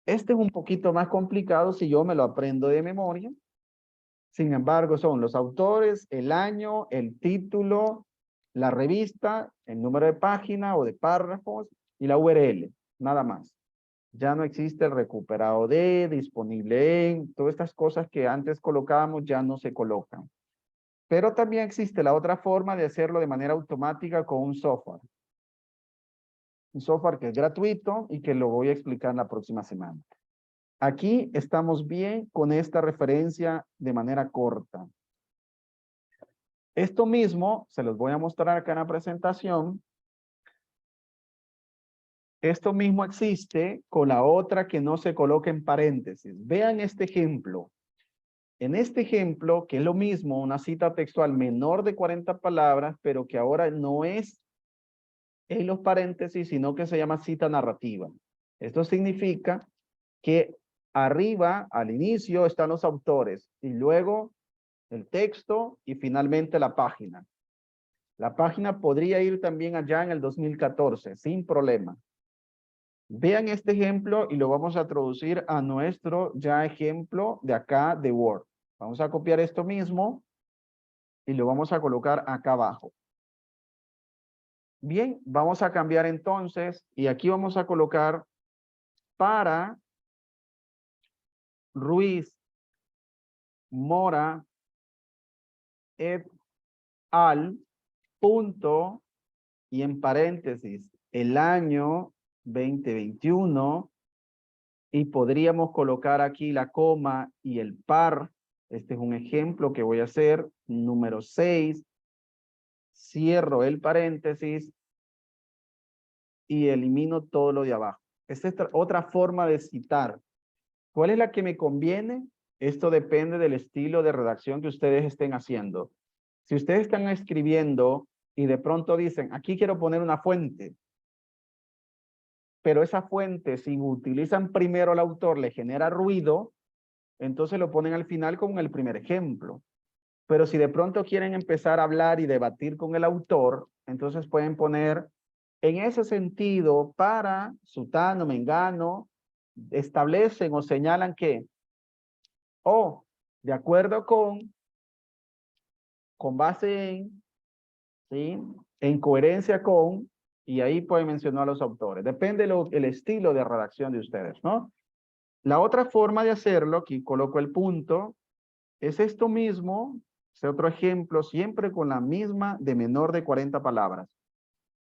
Este es un poquito más complicado si yo me lo aprendo de memoria. Sin embargo, son los autores, el año, el título, la revista, el número de página o de párrafos y la URL, nada más. Ya no existe el recuperado de, disponible en, todas estas cosas que antes colocábamos ya no se colocan. Pero también existe la otra forma de hacerlo de manera automática con un software. Un software que es gratuito y que lo voy a explicar la próxima semana. Aquí estamos bien con esta referencia de manera corta. Esto mismo se los voy a mostrar acá en la presentación. Esto mismo existe con la otra que no se coloca en paréntesis. Vean este ejemplo. En este ejemplo, que es lo mismo, una cita textual menor de 40 palabras, pero que ahora no es en los paréntesis, sino que se llama cita narrativa. Esto significa que arriba, al inicio, están los autores y luego el texto y finalmente la página. La página podría ir también allá en el 2014, sin problema. Vean este ejemplo y lo vamos a traducir a nuestro ya ejemplo de acá de Word. Vamos a copiar esto mismo y lo vamos a colocar acá abajo. Bien, vamos a cambiar entonces y aquí vamos a colocar para Ruiz Mora et al punto y en paréntesis el año 2021 y podríamos colocar aquí la coma y el par. Este es un ejemplo que voy a hacer. Número 6. Cierro el paréntesis y elimino todo lo de abajo. Esta es otra forma de citar. ¿Cuál es la que me conviene? Esto depende del estilo de redacción que ustedes estén haciendo. Si ustedes están escribiendo y de pronto dicen, aquí quiero poner una fuente, pero esa fuente, si utilizan primero al autor, le genera ruido, entonces lo ponen al final como en el primer ejemplo. Pero si de pronto quieren empezar a hablar y debatir con el autor, entonces pueden poner en ese sentido para sutano, mengano, establecen o señalan que, o de acuerdo con base en, ¿sí? En coherencia con, y ahí pueden mencionar a los autores. Depende el estilo de redacción de ustedes, ¿no? La otra forma de hacerlo, aquí coloco el punto, es esto mismo, Este otro ejemplo, siempre con la misma de menor de 40 palabras.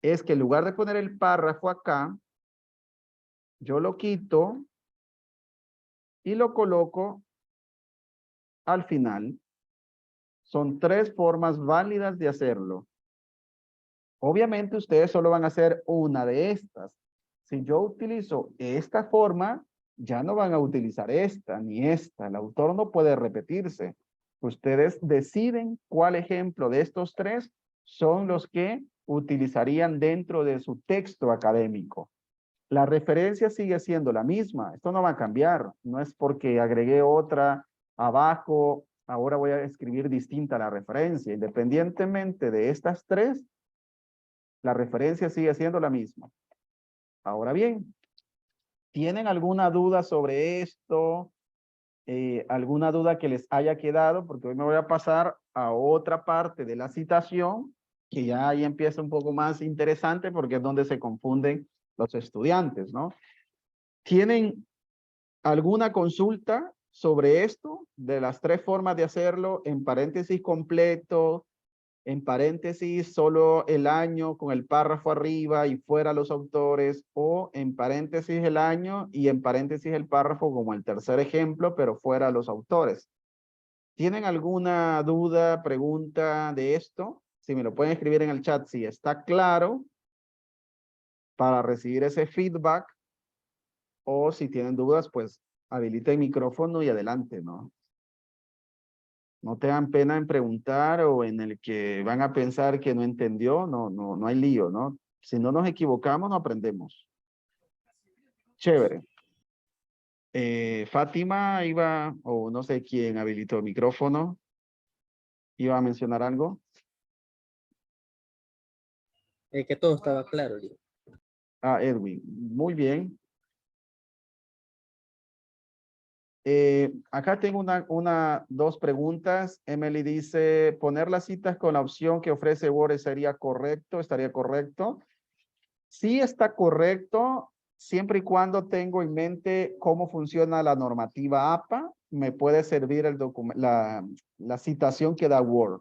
Es que en lugar de poner el párrafo acá, yo lo quito y lo coloco al final. Son 3 formas válidas de hacerlo. Obviamente ustedes solo van a hacer una de estas. Si yo utilizo esta forma, ya no van a utilizar esta ni esta. El autor no puede repetirse. Ustedes deciden cuál ejemplo de estos 3 son los que utilizarían dentro de su texto académico. La referencia sigue siendo la misma. Esto no va a cambiar. No es porque agregué otra abajo. Ahora voy a escribir distinta la referencia. Independientemente de estas 3, la referencia sigue siendo la misma. Ahora bien, ¿tienen alguna duda sobre esto? ¿Alguna duda que les haya quedado? Porque hoy me voy a pasar a otra parte de la citación, que ya ahí empieza un poco más interesante porque es donde se confunden los estudiantes, ¿no? ¿Tienen alguna consulta sobre esto? De las 3 formas de hacerlo, en paréntesis completo, en paréntesis solo el año con el párrafo arriba y fuera los autores, o en paréntesis el año y en paréntesis el párrafo como el tercer ejemplo, pero fuera los autores. ¿Tienen alguna duda, pregunta de esto? Si me lo pueden escribir en el chat si está claro para recibir ese feedback, o si tienen dudas, pues habilita el micrófono y adelante, ¿no? No tengan pena en preguntar o en el que van a pensar que no entendió, no hay lío, ¿no? Si no nos equivocamos, no aprendemos. Chévere. Fátima iba, o no sé quién habilitó el micrófono, iba a mencionar algo. Que todo estaba claro. Digo. Edwin, muy bien. Acá tengo dos preguntas. Emily dice, poner las citas con la opción que ofrece Word sería correcto, estaría correcto. Sí está correcto, siempre y cuando tengo en mente cómo funciona la normativa APA, me puede servir la citación que da Word.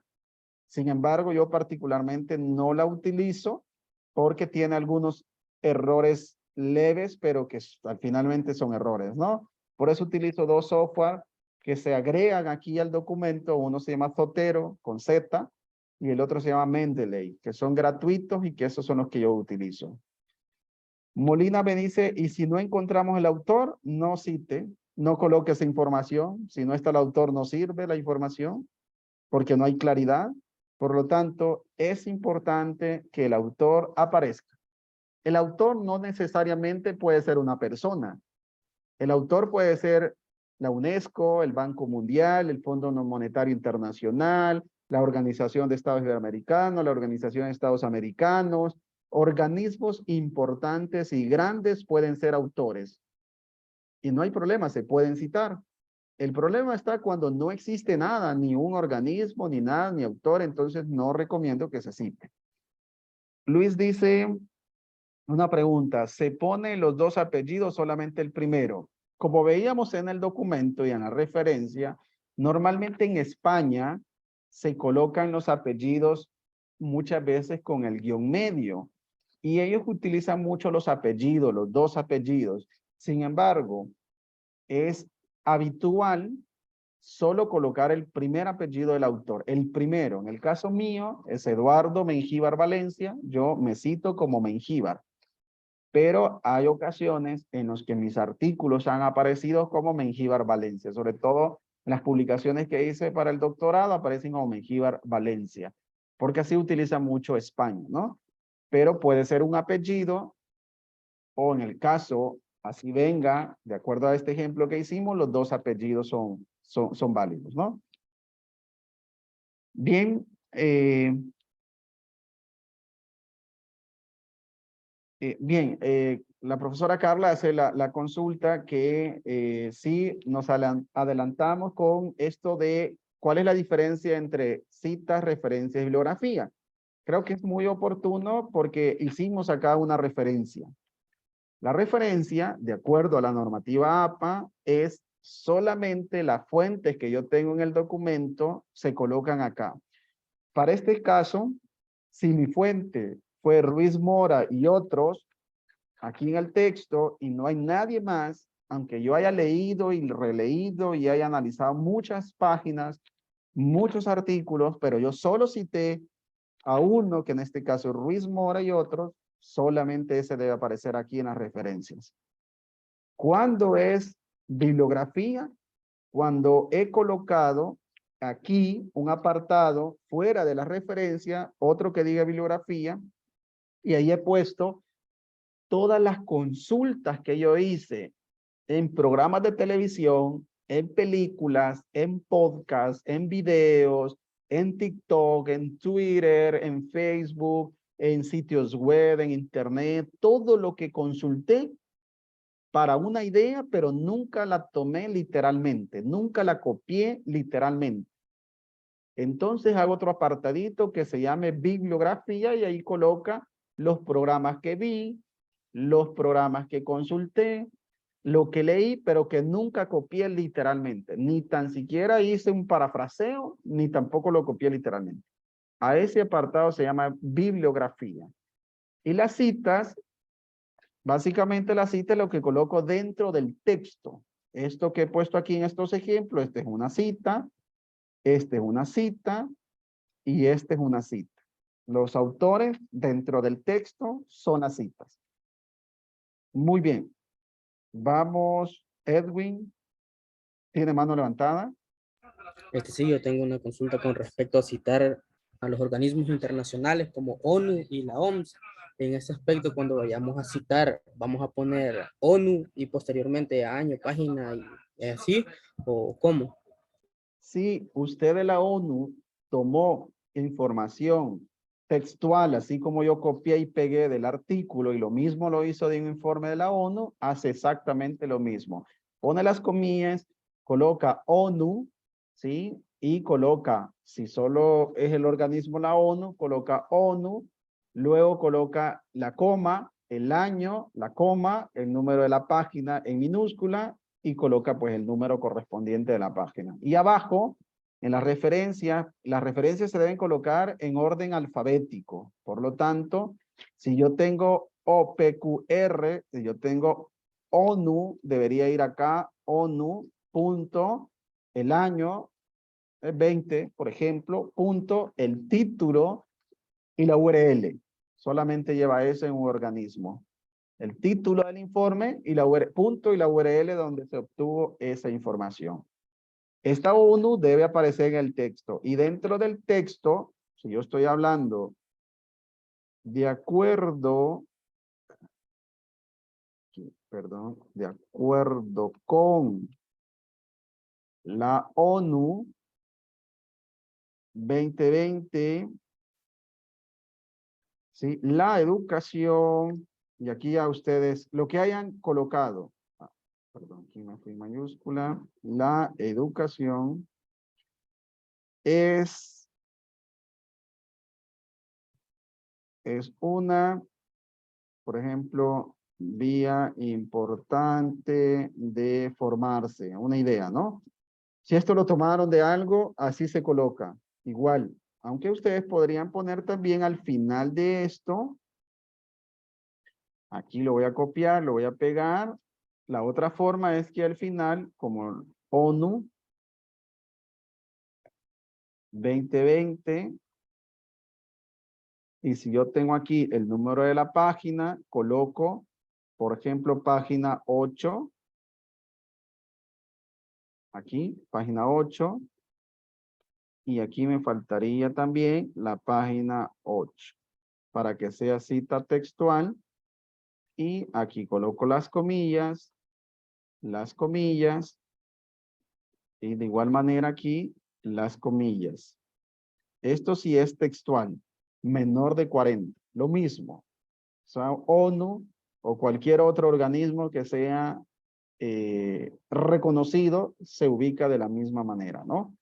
Sin embargo, yo particularmente no la utilizo porque tiene algunos errores leves, pero que finalmente son errores, ¿no? Por eso utilizo 2 software que se agregan aquí al documento. Uno se llama Zotero con Z y el otro se llama Mendeley, que son gratuitos y que esos son los que yo utilizo. Molina me dice, y si no encontramos el autor, no cite, no coloque esa información. Si no está el autor, no sirve la información porque no hay claridad. Por lo tanto, es importante que el autor aparezca. El autor no necesariamente puede ser una persona. El autor puede ser la UNESCO, el Banco Mundial, el Fondo Monetario Internacional, la Organización de Estados Iberoamericanos, la Organización de Estados Americanos. Organismos importantes y grandes pueden ser autores. Y no hay problema, se pueden citar. El problema está cuando no existe nada, ni un organismo, ni nada, ni autor, entonces no recomiendo que se cite. Luis dice, una pregunta, ¿se pone los 2 apellidos, solamente el primero? Como veíamos en el documento y en la referencia, normalmente en España se colocan los apellidos muchas veces con el guión medio y ellos utilizan mucho los apellidos, los 2 apellidos. Sin embargo, es habitual solo colocar el primer apellido del autor, el primero. En el caso mío es Eduardo Mengíbar Valencia, yo me cito como Mengíbar. Pero hay ocasiones en las que mis artículos han aparecido como Mengíbar Valencia, sobre todo en las publicaciones que hice para el doctorado aparecen como Mengíbar Valencia, porque así utiliza mucho España, ¿no? Pero puede ser un apellido o en el caso, así venga, de acuerdo a este ejemplo que hicimos, los 2 apellidos son válidos, ¿no? Bien, la profesora Carla hace la consulta que sí nos adelantamos con esto de cuál es la diferencia entre citas, referencias y bibliografía. Creo que es muy oportuno porque hicimos acá una referencia. La referencia, de acuerdo a la normativa APA, es solamente las fuentes que yo tengo en el documento se colocan acá. Para este caso, si mi fuente fue Ruiz Mora y otros, aquí en el texto, y no hay nadie más, aunque yo haya leído y releído y haya analizado muchas páginas, muchos artículos, pero yo solo cité a uno, que en este caso es Ruiz Mora y otros, solamente ese debe aparecer aquí en las referencias. ¿Cuándo es bibliografía? Cuando he colocado aquí un apartado fuera de la referencia, otro que diga bibliografía, y ahí he puesto todas las consultas que yo hice en programas de televisión, en películas, en podcasts, en videos, en TikTok, en Twitter, en Facebook, en sitios web, en internet, todo lo que consulté para una idea, pero nunca la tomé literalmente, nunca la copié literalmente. Entonces hago otro apartadito que se llame bibliografía y ahí coloca los programas que vi, los programas que consulté, lo que leí, pero que nunca copié literalmente. Ni tan siquiera hice un parafraseo, ni tampoco lo copié literalmente. A ese apartado se llama bibliografía. Y las citas, básicamente la cita es lo que coloco dentro del texto. Esto que he puesto aquí en estos ejemplos, este es una cita, este es una cita y este es una cita. Los autores dentro del texto son las citas. Muy bien. Vamos, Edwin. ¿Tiene mano levantada? Sí, yo tengo una consulta con respecto a citar a los organismos internacionales como ONU y la OMS. En ese aspecto, cuando vayamos a citar, vamos a poner ONU y posteriormente año, página y así, ¿o cómo? Si usted de la ONU tomó información textual, así como yo copié y pegué del artículo y lo mismo lo hizo de un informe de la ONU, hace exactamente lo mismo. Pone las comillas, coloca ONU, ¿sí? Y coloca, si solo es el organismo la ONU, coloca ONU, luego coloca la coma, el año, la coma, el número de la página en minúscula y coloca pues el número correspondiente de la página. Y abajo, en las referencias se deben colocar en orden alfabético. Por lo tanto, si yo tengo OPQR, si yo tengo ONU, debería ir acá, ONU, punto, el año, 20, por ejemplo, punto, el título y la URL. Solamente lleva eso en un organismo. El título del informe y la URL, punto y la URL donde se obtuvo esa información. Esta ONU debe aparecer en el texto. Y dentro del texto, si yo estoy hablando de acuerdo, perdón, de acuerdo con la ONU 2020, ¿sí? La educación, y aquí a ustedes, lo que hayan colocado, perdón, aquí me fui mayúscula, la educación es una, por ejemplo, vía importante de formarse, una idea, ¿no? Si esto lo tomaron de algo, así se coloca, igual, aunque ustedes podrían poner también al final de esto, aquí lo voy a copiar, lo voy a pegar. La otra forma es que al final, como ONU 2020, y si yo tengo aquí el número de la página, coloco, por ejemplo, página 8. Aquí, página 8. Y aquí me faltaría también la página 8. Para que sea cita textual. Y aquí coloco las comillas. Y de igual manera aquí, las comillas. Esto sí es textual. Menor de 40. Lo mismo. O sea, ONU o cualquier otro organismo que sea reconocido se ubica de la misma manera, ¿no?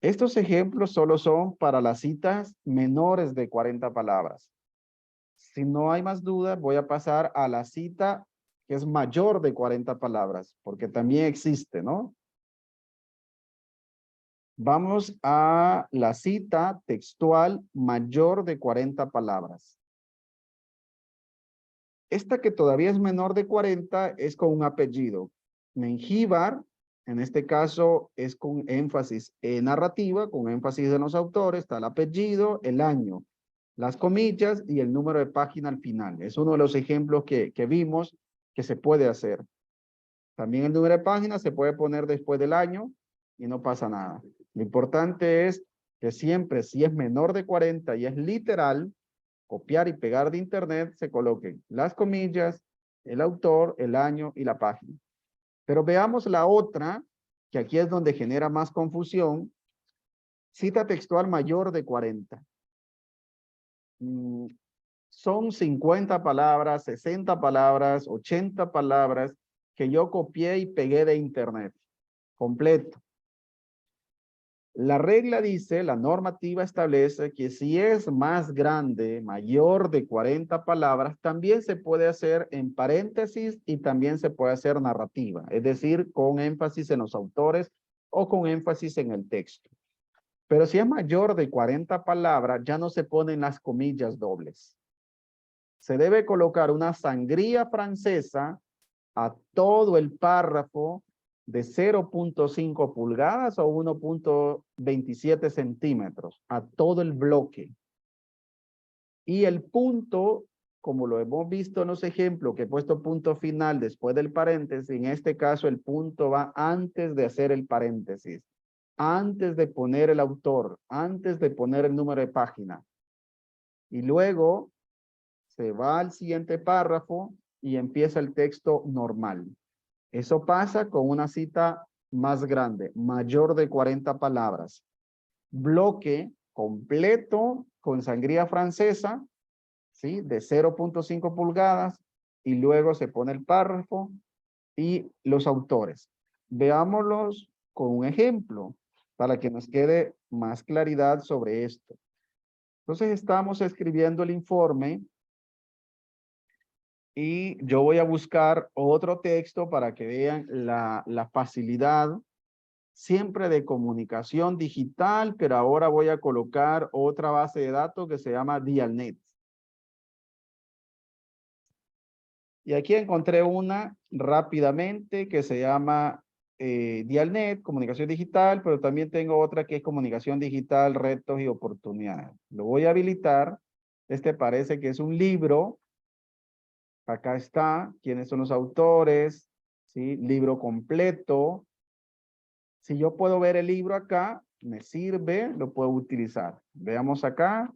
Estos ejemplos solo son para las citas menores de 40 palabras. Si no hay más dudas, voy a pasar a la cita que es mayor de 40 palabras, porque también existe, ¿no? Vamos a la cita textual mayor de 40 palabras. Esta que todavía es menor de 40 es con un apellido. Mengíbar, en este caso, es con énfasis en narrativa, con énfasis en los autores, está el apellido, el año, las comillas y el número de página al final. Es uno de los ejemplos que vimos que se puede hacer. También el número de página se puede poner después del año y no pasa nada. Lo importante es que siempre, si es menor de 40 y es literal, copiar y pegar de internet, se coloquen las comillas, el autor, el año y la página. Pero veamos la otra, que aquí es donde genera más confusión. Cita textual mayor de 40. Son 50 palabras, 60 palabras, 80 palabras que yo copié y pegué de internet. Completo. La regla dice, la normativa establece que si es más grande, mayor de 40 palabras, también se puede hacer en paréntesis y también se puede hacer narrativa, es decir, con énfasis en los autores o con énfasis en el texto. Pero si es mayor de 40 palabras, ya no se ponen las comillas dobles. Se debe colocar una sangría francesa a todo el párrafo de 0.5 pulgadas o 1.27 centímetros, a todo el bloque. Y el punto, como lo hemos visto en los ejemplos, que he puesto punto final después del paréntesis, en este caso el punto va antes de hacer el paréntesis, antes de poner el autor, antes de poner el número de página. Y luego se va al siguiente párrafo y empieza el texto normal. Eso pasa con una cita más grande, mayor de 40 palabras. Bloque completo con sangría francesa, ¿sí? De 0.5 pulgadas y luego se pone el párrafo y los autores. Veámoslos con un ejemplo para que nos quede más claridad sobre esto. Entonces estamos escribiendo el informe y yo voy a buscar otro texto para que vean la facilidad siempre de comunicación digital, pero ahora voy a colocar otra base de datos que se llama Dialnet. Y aquí encontré una rápidamente que se llama Dialnet, comunicación digital, pero también tengo otra que es comunicación digital, retos y oportunidades. Lo voy a habilitar. Este parece que es un libro. Acá está, quiénes son los autores, ¿sí? Libro completo. Si yo puedo ver el libro acá, me sirve, lo puedo utilizar. Veamos acá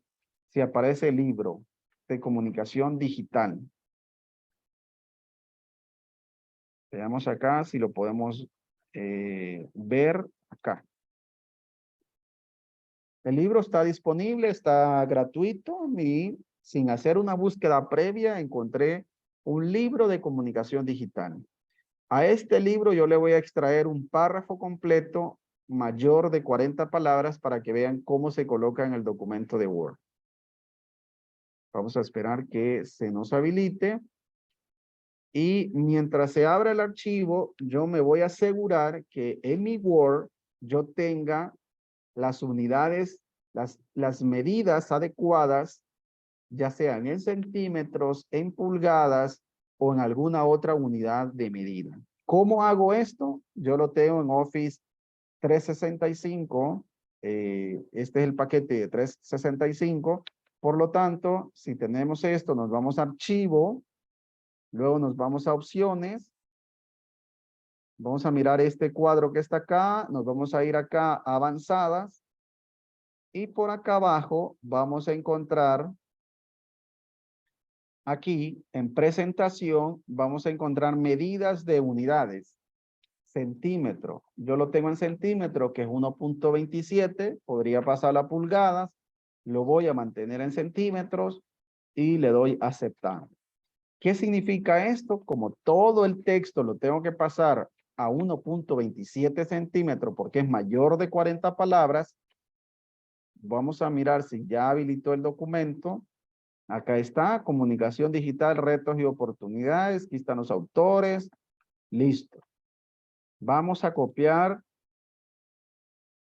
si aparece el libro de comunicación digital. Veamos acá si lo podemos ver acá. El libro está disponible, está gratuito y sin hacer una búsqueda previa encontré un libro de comunicación digital. A este libro yo le voy a extraer un párrafo completo mayor de 40 palabras para que vean cómo se coloca en el documento de Word. Vamos a esperar que se nos habilite. Y mientras se abra el archivo, yo me voy a asegurar que en mi Word yo tenga las unidades, las medidas adecuadas, ya sean en centímetros, en pulgadas o en alguna otra unidad de medida. ¿Cómo hago esto? Yo lo tengo en Office 365. Este es el paquete de 365. Por lo tanto, si tenemos esto, nos vamos a archivo, luego nos vamos a opciones. Vamos a mirar este cuadro que está acá, nos vamos a ir acá a avanzadas y por acá abajo vamos a encontrar aquí en presentación, vamos a encontrar medidas de unidades. Centímetro, yo lo tengo en centímetro que es 1.27, podría pasar a pulgadas, lo voy a mantener en centímetros y le doy a aceptar. ¿Qué significa esto? Como todo el texto lo tengo que pasar a 1.27 centímetros porque es mayor de 40 palabras, vamos a mirar si ya habilitó el documento. Acá está, comunicación digital, retos y oportunidades. Aquí están los autores. Listo. Vamos a copiar,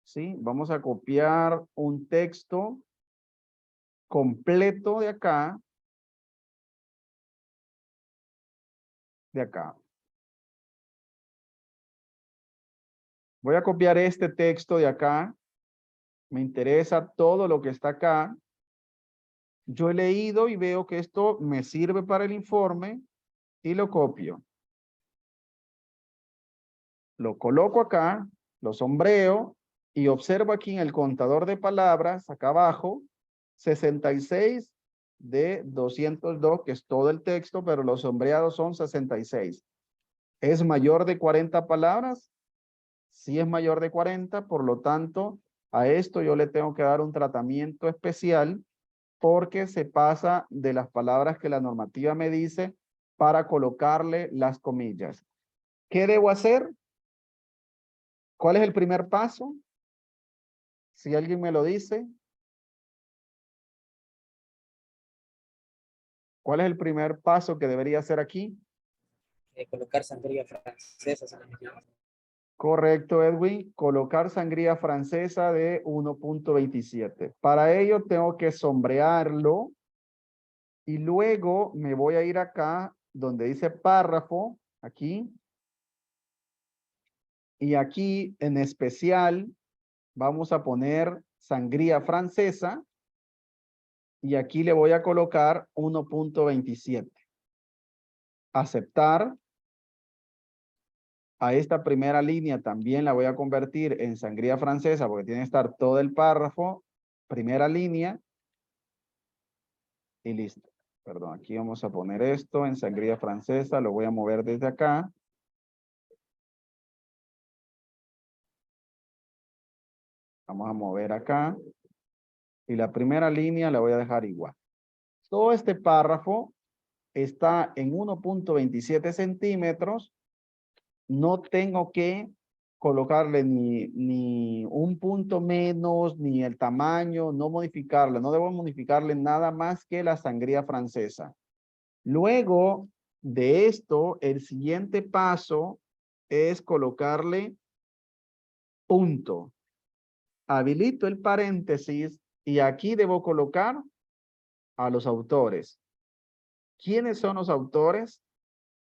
¿sí? Vamos a copiar un texto completo de acá. De acá. Voy a copiar este texto de acá. Me interesa todo lo que está acá. Yo he leído y veo que esto me sirve para el informe y lo copio. Lo coloco acá, lo sombreo y observo aquí en el contador de palabras, acá abajo, 66 de 202, que es todo el texto, pero los sombreados son 66. ¿Es mayor de 40 palabras? Sí es mayor de 40, por lo tanto, a esto yo le tengo que dar un tratamiento especial porque se pasa de las palabras que la normativa me dice para colocarle las comillas. ¿Qué debo hacer? ¿Cuál es el primer paso? Si alguien me lo dice. ¿Cuál es el primer paso que debería hacer aquí? Colocar sangría francesa. Correcto, Edwin. Colocar sangría francesa de 1.27. Para ello tengo que sombrearlo y luego me voy a ir acá donde dice párrafo, aquí. Y aquí en especial vamos a poner sangría francesa y aquí le voy a colocar 1.27. Aceptar. A esta primera línea también la voy a convertir en sangría francesa porque tiene que estar todo el párrafo, primera línea y listo. Perdón, aquí vamos a poner esto en sangría francesa, lo voy a mover desde acá. Vamos a mover acá y la primera línea la voy a dejar igual. Todo este párrafo está en 1.27 centímetros. No tengo que colocarle ni un punto menos, ni el tamaño, no modificarle, no debo modificarle nada más que la sangría francesa. Luego de esto, el siguiente paso es colocarle punto. Habilito el paréntesis y aquí debo colocar a los autores. ¿Quiénes son los autores?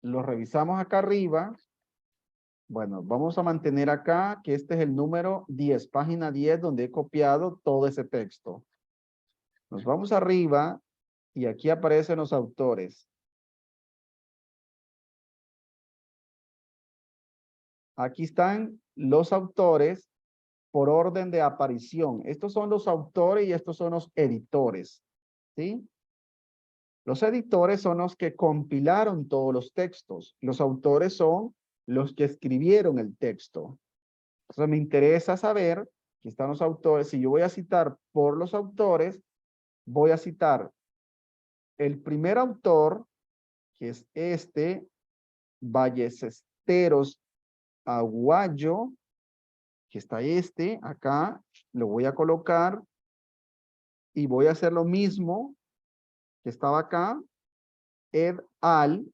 Los revisamos acá arriba. Bueno, vamos a mantener acá que este es el número 10, página 10, donde he copiado todo ese texto. Nos vamos arriba y aquí aparecen los autores. Aquí están los autores por orden de aparición. Estos son los autores y estos son los editores, ¿sí? Los editores son los que compilaron todos los textos. Los autores son los que escribieron el texto. Entonces me interesa saber que están los autores. Si yo voy a citar por los autores, voy a citar el primer autor, que es este, Ballesteros Aguayo, que está acá, lo voy a colocar y voy a hacer lo mismo que estaba acá, ed al,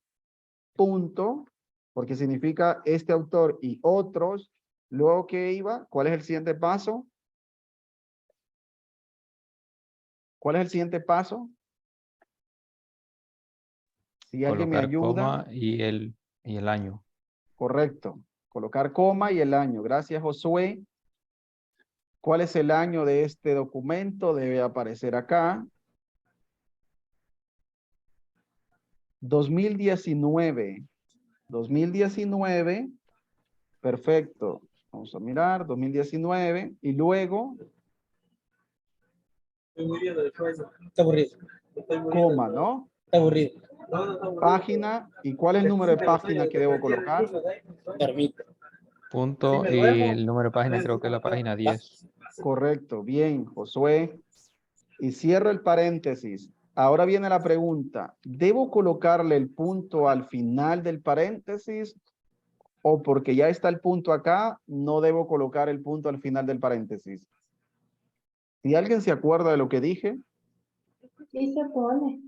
punto, porque significa este autor y otros. Luego que iba, ¿cuál es el siguiente paso? ¿Cuál es el siguiente paso? Si alguien me Colocar ayuda. coma y el año. Correcto. Colocar coma y el año. Gracias, Josué. ¿Cuál es el año de este documento? Debe aparecer acá. 2019. 2019. Perfecto. Vamos a mirar. 2019. Y luego. Está aburrido. Coma, ¿no? Está aburrido. Página. ¿Y cuál es el número de página que debo colocar? Permite. Punto y el número de página creo que es la página 10. Correcto. Bien, Josué. Y cierro el paréntesis. Ahora viene la pregunta. ¿Debo colocarle el punto al final del paréntesis? ¿O porque ya está el punto acá, no debo colocar el punto al final del paréntesis? Si alguien se acuerda de lo que dije. Sí se pone.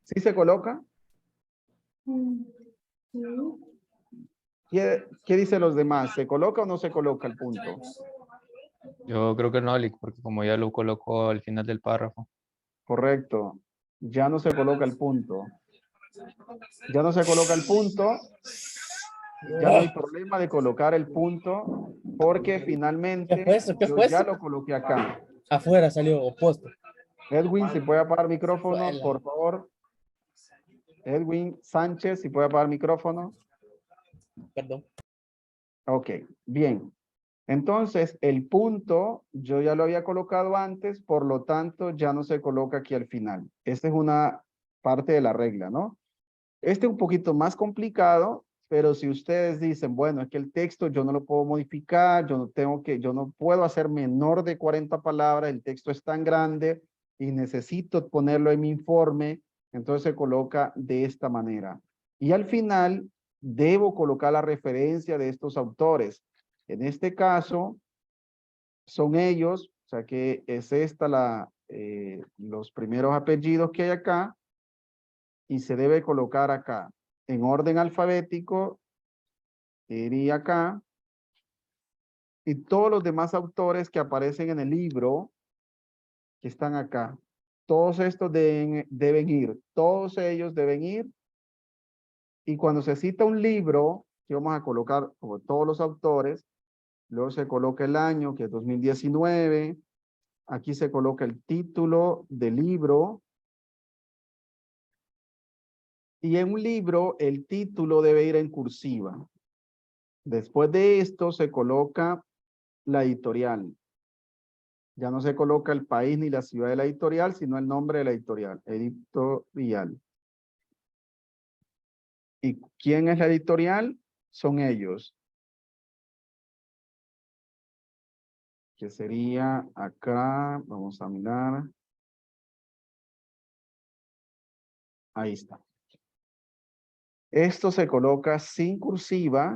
¿Sí se coloca? Sí. ¿Qué dicen los demás? ¿Se coloca o no se coloca el punto? Yo creo que no, Lick, porque como ya lo colocó al final del párrafo. Correcto. Ya no se coloca el punto. Ya no se coloca el punto. Ya no hay problema de colocar el punto porque finalmente ¿Qué yo fue ya eso? lo coloqué acá. Afuera salió opuesto. Edwin, si puede apagar micrófono, por favor. Edwin Sánchez, si puede apagar micrófono. Perdón. Ok, bien. Entonces, el punto yo ya lo había colocado antes, por lo tanto, ya no se coloca aquí al final. Esta es una parte de la regla, ¿no? Este es un poquito más complicado, pero si ustedes dicen, bueno, es que el texto yo no lo puedo modificar, yo no puedo hacer menor de 40 palabras, el texto es tan grande y necesito ponerlo en mi informe, entonces se coloca de esta manera. Y al final, debo colocar la referencia de estos autores. En este caso, son ellos, o sea que es esta los primeros apellidos que hay acá, y se debe colocar acá. En orden alfabético, iría acá, y todos los demás autores que aparecen en el libro, que están acá, todos estos deben ir, todos ellos deben ir, y cuando se cita un libro, que vamos a colocar como todos los autores, luego se coloca el año, que es 2019, aquí se coloca el título del libro, y en un libro el título debe ir en cursiva. Después de esto se coloca la editorial. Ya no se coloca el país ni la ciudad de la editorial, sino el nombre de la editorial, editorial. ¿Y quién es la editorial? Son ellos. Que sería acá, vamos a mirar. Ahí está. Esto se coloca sin cursiva,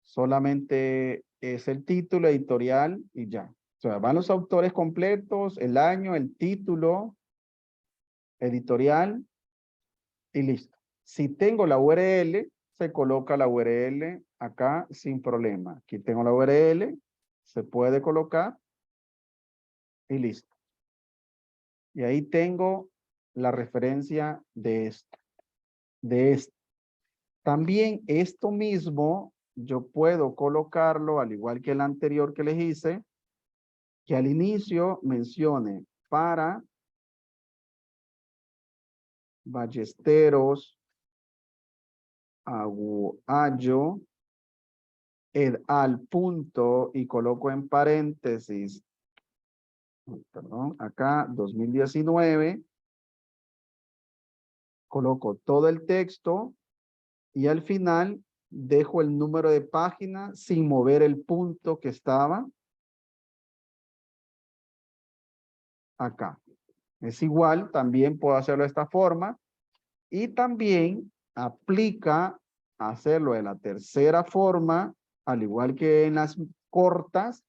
solamente es el título editorial y ya. O sea, van los autores completos, el año, el título, editorial y listo. Si tengo la URL, se coloca la URL acá sin problema. Aquí tengo la URL, se puede colocar y listo. Y ahí tengo la referencia de esto, de esto. También esto mismo yo puedo colocarlo, al igual que el anterior que les hice, que al inicio mencione para Ballesteros, Aguayo, et al punto y coloco en paréntesis, perdón, acá 2019, coloco todo el texto y al final dejo el número de página sin mover el punto que estaba acá. Es igual, también puedo hacerlo de esta forma y también aplica hacerlo de la tercera forma, al igual que en las cortas,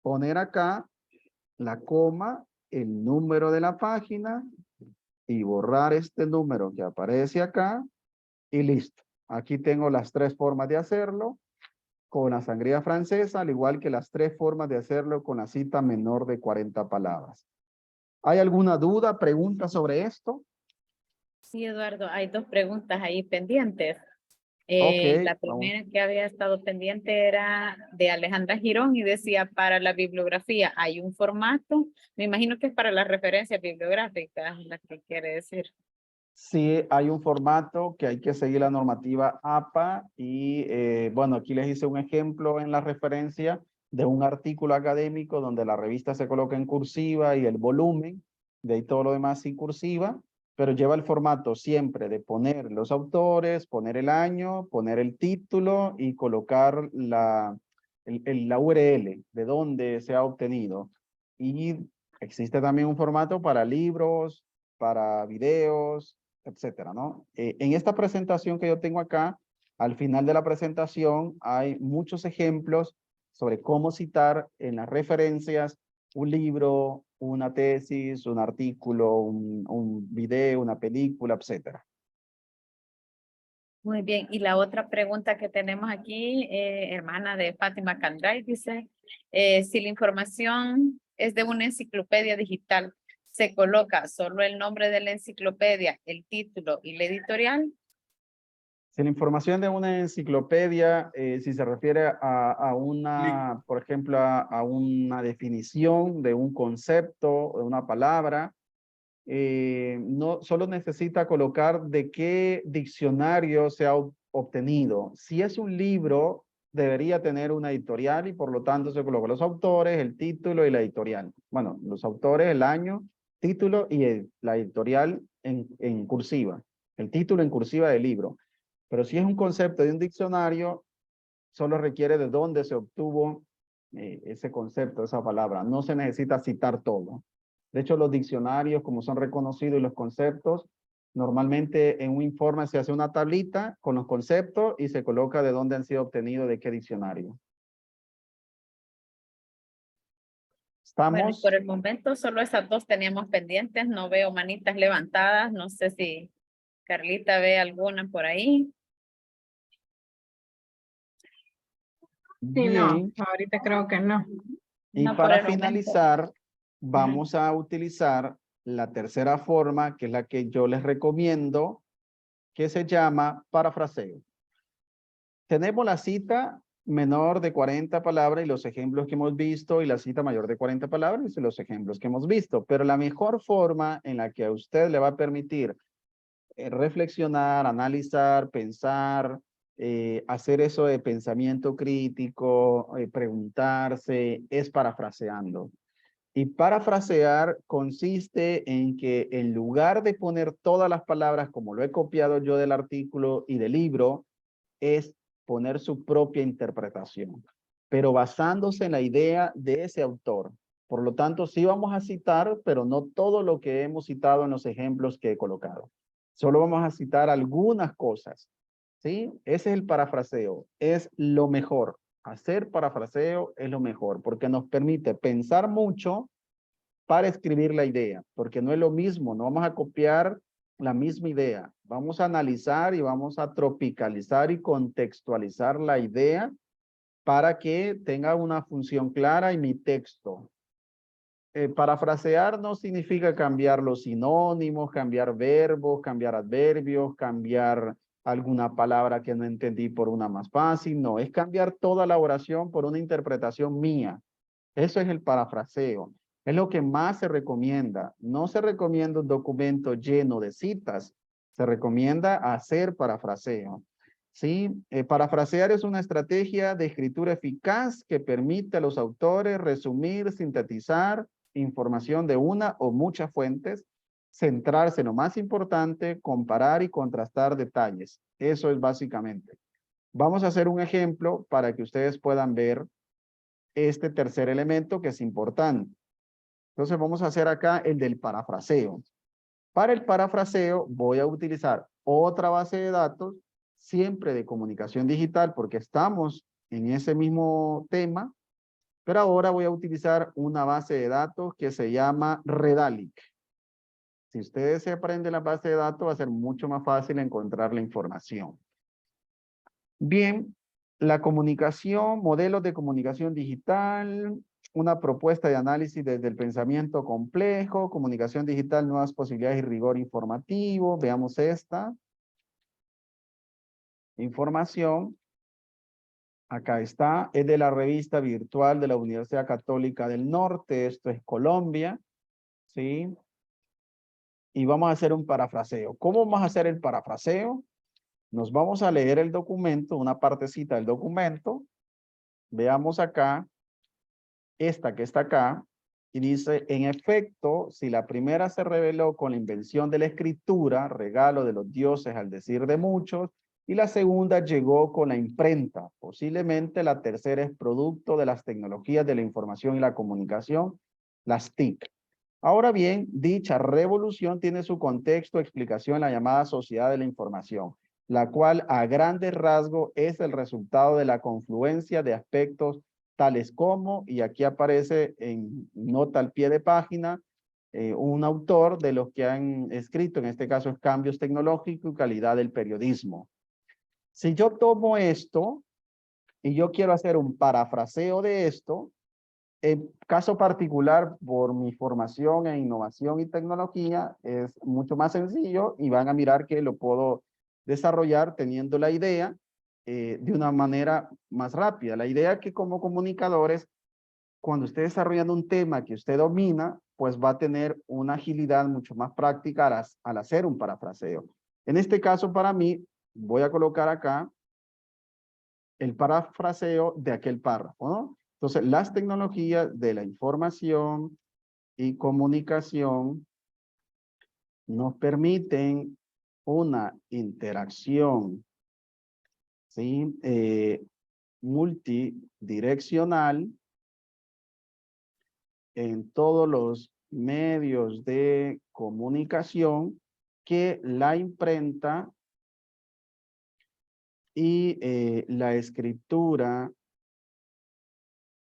poner acá la coma, el número de la página y borrar este número que aparece acá y listo. Aquí tengo las tres formas de hacerlo con la sangría francesa, al igual que las tres formas de hacerlo con la cita menor de 40 palabras. ¿Hay alguna duda, pregunta sobre esto? Sí, Eduardo, hay dos preguntas ahí pendientes. Ok, La vamos. primera que había estado pendiente era de Alejandra Girón y decía para la bibliografía hay un formato, me imagino que es para las referencias bibliográficas, la que quiere decir. Sí, hay un formato que hay que seguir la normativa APA y bueno, aquí les hice un ejemplo en la referencia de un artículo académico donde la revista se coloca en cursiva y el volumen, de ahí todo lo demás sin cursiva, pero lleva el formato siempre de poner los autores, poner el año, poner el título y colocar la URL de dónde se ha obtenido. Y existe también un formato para libros, para videos, etcétera, ¿no? En esta presentación que yo tengo acá, al final de la presentación hay muchos ejemplos sobre cómo citar en las referencias un libro, una tesis, un artículo, un video, una película, etcétera. Muy bien, y la otra pregunta que tenemos aquí, hermana de Fátima Candray, dice, si la información es de una enciclopedia digital, ¿se coloca solo el nombre de la enciclopedia, el título y la editorial? Si la información de una enciclopedia, si se refiere a una, por ejemplo, a una definición de un concepto, de una palabra, no solo necesita colocar de qué diccionario se ha obtenido. Si es un libro, debería tener una editorial y por lo tanto se coloca los autores, el título y la editorial. Bueno, los autores, el año, título y la editorial en cursiva. El título en cursiva del libro. Pero si es un concepto de un diccionario, solo requiere de dónde se obtuvo ese concepto, esa palabra. No se necesita citar todo. De hecho, los diccionarios, como son reconocidos y los conceptos, normalmente en un informe se hace una tablita con los conceptos y se coloca de dónde han sido obtenidos, de qué diccionario. Bueno, y ¿Estamos? por el momento solo esas dos teníamos pendientes, no veo manitas levantadas, no sé si Carlita ve alguna por ahí. Sí, no, Bien. ahorita creo que no. Y No por para el momento. finalizar, vamos a utilizar la tercera forma, que es la que yo les recomiendo, que se llama parafraseo. Tenemos la cita menor de 40 palabras y los ejemplos que hemos visto, y la cita mayor de 40 palabras y los ejemplos que hemos visto. Pero la mejor forma en la que a usted le va a permitir reflexionar, analizar, pensar, hacer eso de pensamiento crítico, preguntarse, es parafraseando. Y parafrasear consiste en que en lugar de poner todas las palabras como lo he copiado yo del artículo y del libro, es poner su propia interpretación, pero basándose en la idea de ese autor. Por lo tanto, sí vamos a citar, pero no todo lo que hemos citado en los ejemplos que he colocado. Solo vamos a citar algunas cosas, ¿sí? Ese es el parafraseo, es lo mejor. Hacer parafraseo es lo mejor, porque nos permite pensar mucho para escribir la idea, porque no es lo mismo, no vamos a copiar la misma idea. Vamos a analizar y vamos a tropicalizar y contextualizar la idea para que tenga una función clara en mi texto. Parafrasear no significa cambiar los sinónimos, cambiar verbos, cambiar adverbios, cambiar alguna palabra que no entendí por una más fácil. No, es cambiar toda la oración por una interpretación mía. Eso es el parafraseo. Es lo que más se recomienda. No se recomienda un documento lleno de citas. Se recomienda hacer parafraseo. ¿Sí? Parafrasear es una estrategia de escritura eficaz que permite a los autores resumir, sintetizar información de una o muchas fuentes, centrarse en lo más importante, comparar y contrastar detalles. Eso es básicamente. Vamos a hacer un ejemplo para que ustedes puedan ver este tercer elemento que es importante. Entonces vamos a hacer acá el del parafraseo. Para el parafraseo voy a utilizar otra base de datos, siempre de comunicación digital, porque estamos en ese mismo tema, pero ahora voy a utilizar una base de datos que se llama Redalic. Si ustedes se aprenden la base de datos, va a ser mucho más fácil encontrar la información. Bien, la comunicación, modelos de comunicación digital, una propuesta de análisis desde el pensamiento complejo, comunicación digital, nuevas posibilidades y rigor informativo. Veamos esta. Información. Acá está, es de la revista virtual de la Universidad Católica del Norte, esto es Colombia, ¿sí? Y vamos a hacer un parafraseo. ¿Cómo vamos a hacer el parafraseo? Nos vamos a leer el documento, una partecita del documento. Veamos acá, esta que está acá, y dice, en efecto, si la primera se reveló con la invención de la escritura, regalo de los dioses al decir de muchos, y la segunda llegó con la imprenta. Posiblemente la tercera es producto de las tecnologías de la información y la comunicación, las TIC. Ahora bien, dicha revolución tiene su contexto, explicación en la llamada sociedad de la información, la cual a grandes rasgos es el resultado de la confluencia de aspectos tales como, y aquí aparece en nota al pie de página, un autor de los que han escrito, en este caso es Cambios Tecnológicos y Calidad del Periodismo. Si yo tomo esto y yo quiero hacer un parafraseo de esto, en caso particular, por mi formación en innovación y tecnología, es mucho más sencillo y van a mirar que lo puedo desarrollar teniendo la idea de una manera más rápida. La idea es que como comunicadores, cuando esté desarrollando un tema que usted domina, pues va a tener una agilidad mucho más práctica al hacer un parafraseo. En este caso, para mí, voy a colocar acá el parafraseo de aquel párrafo, ¿no? Entonces, las tecnologías de la información y comunicación nos permiten una interacción, ¿sí? Multidireccional en todos los medios de comunicación que la imprenta y la escritura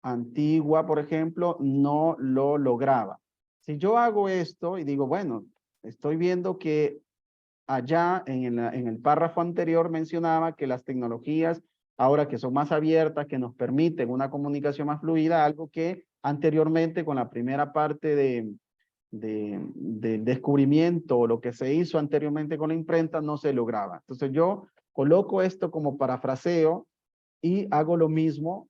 antigua, por ejemplo, no lo lograba. Si yo hago esto y digo, bueno, estoy viendo que allá en el párrafo anterior mencionaba que las tecnologías, ahora que son más abiertas, que nos permiten una comunicación más fluida, algo que anteriormente con la primera parte del descubrimiento o lo que se hizo anteriormente con la imprenta no se lograba. Entonces yo coloco esto como parafraseo y hago lo mismo.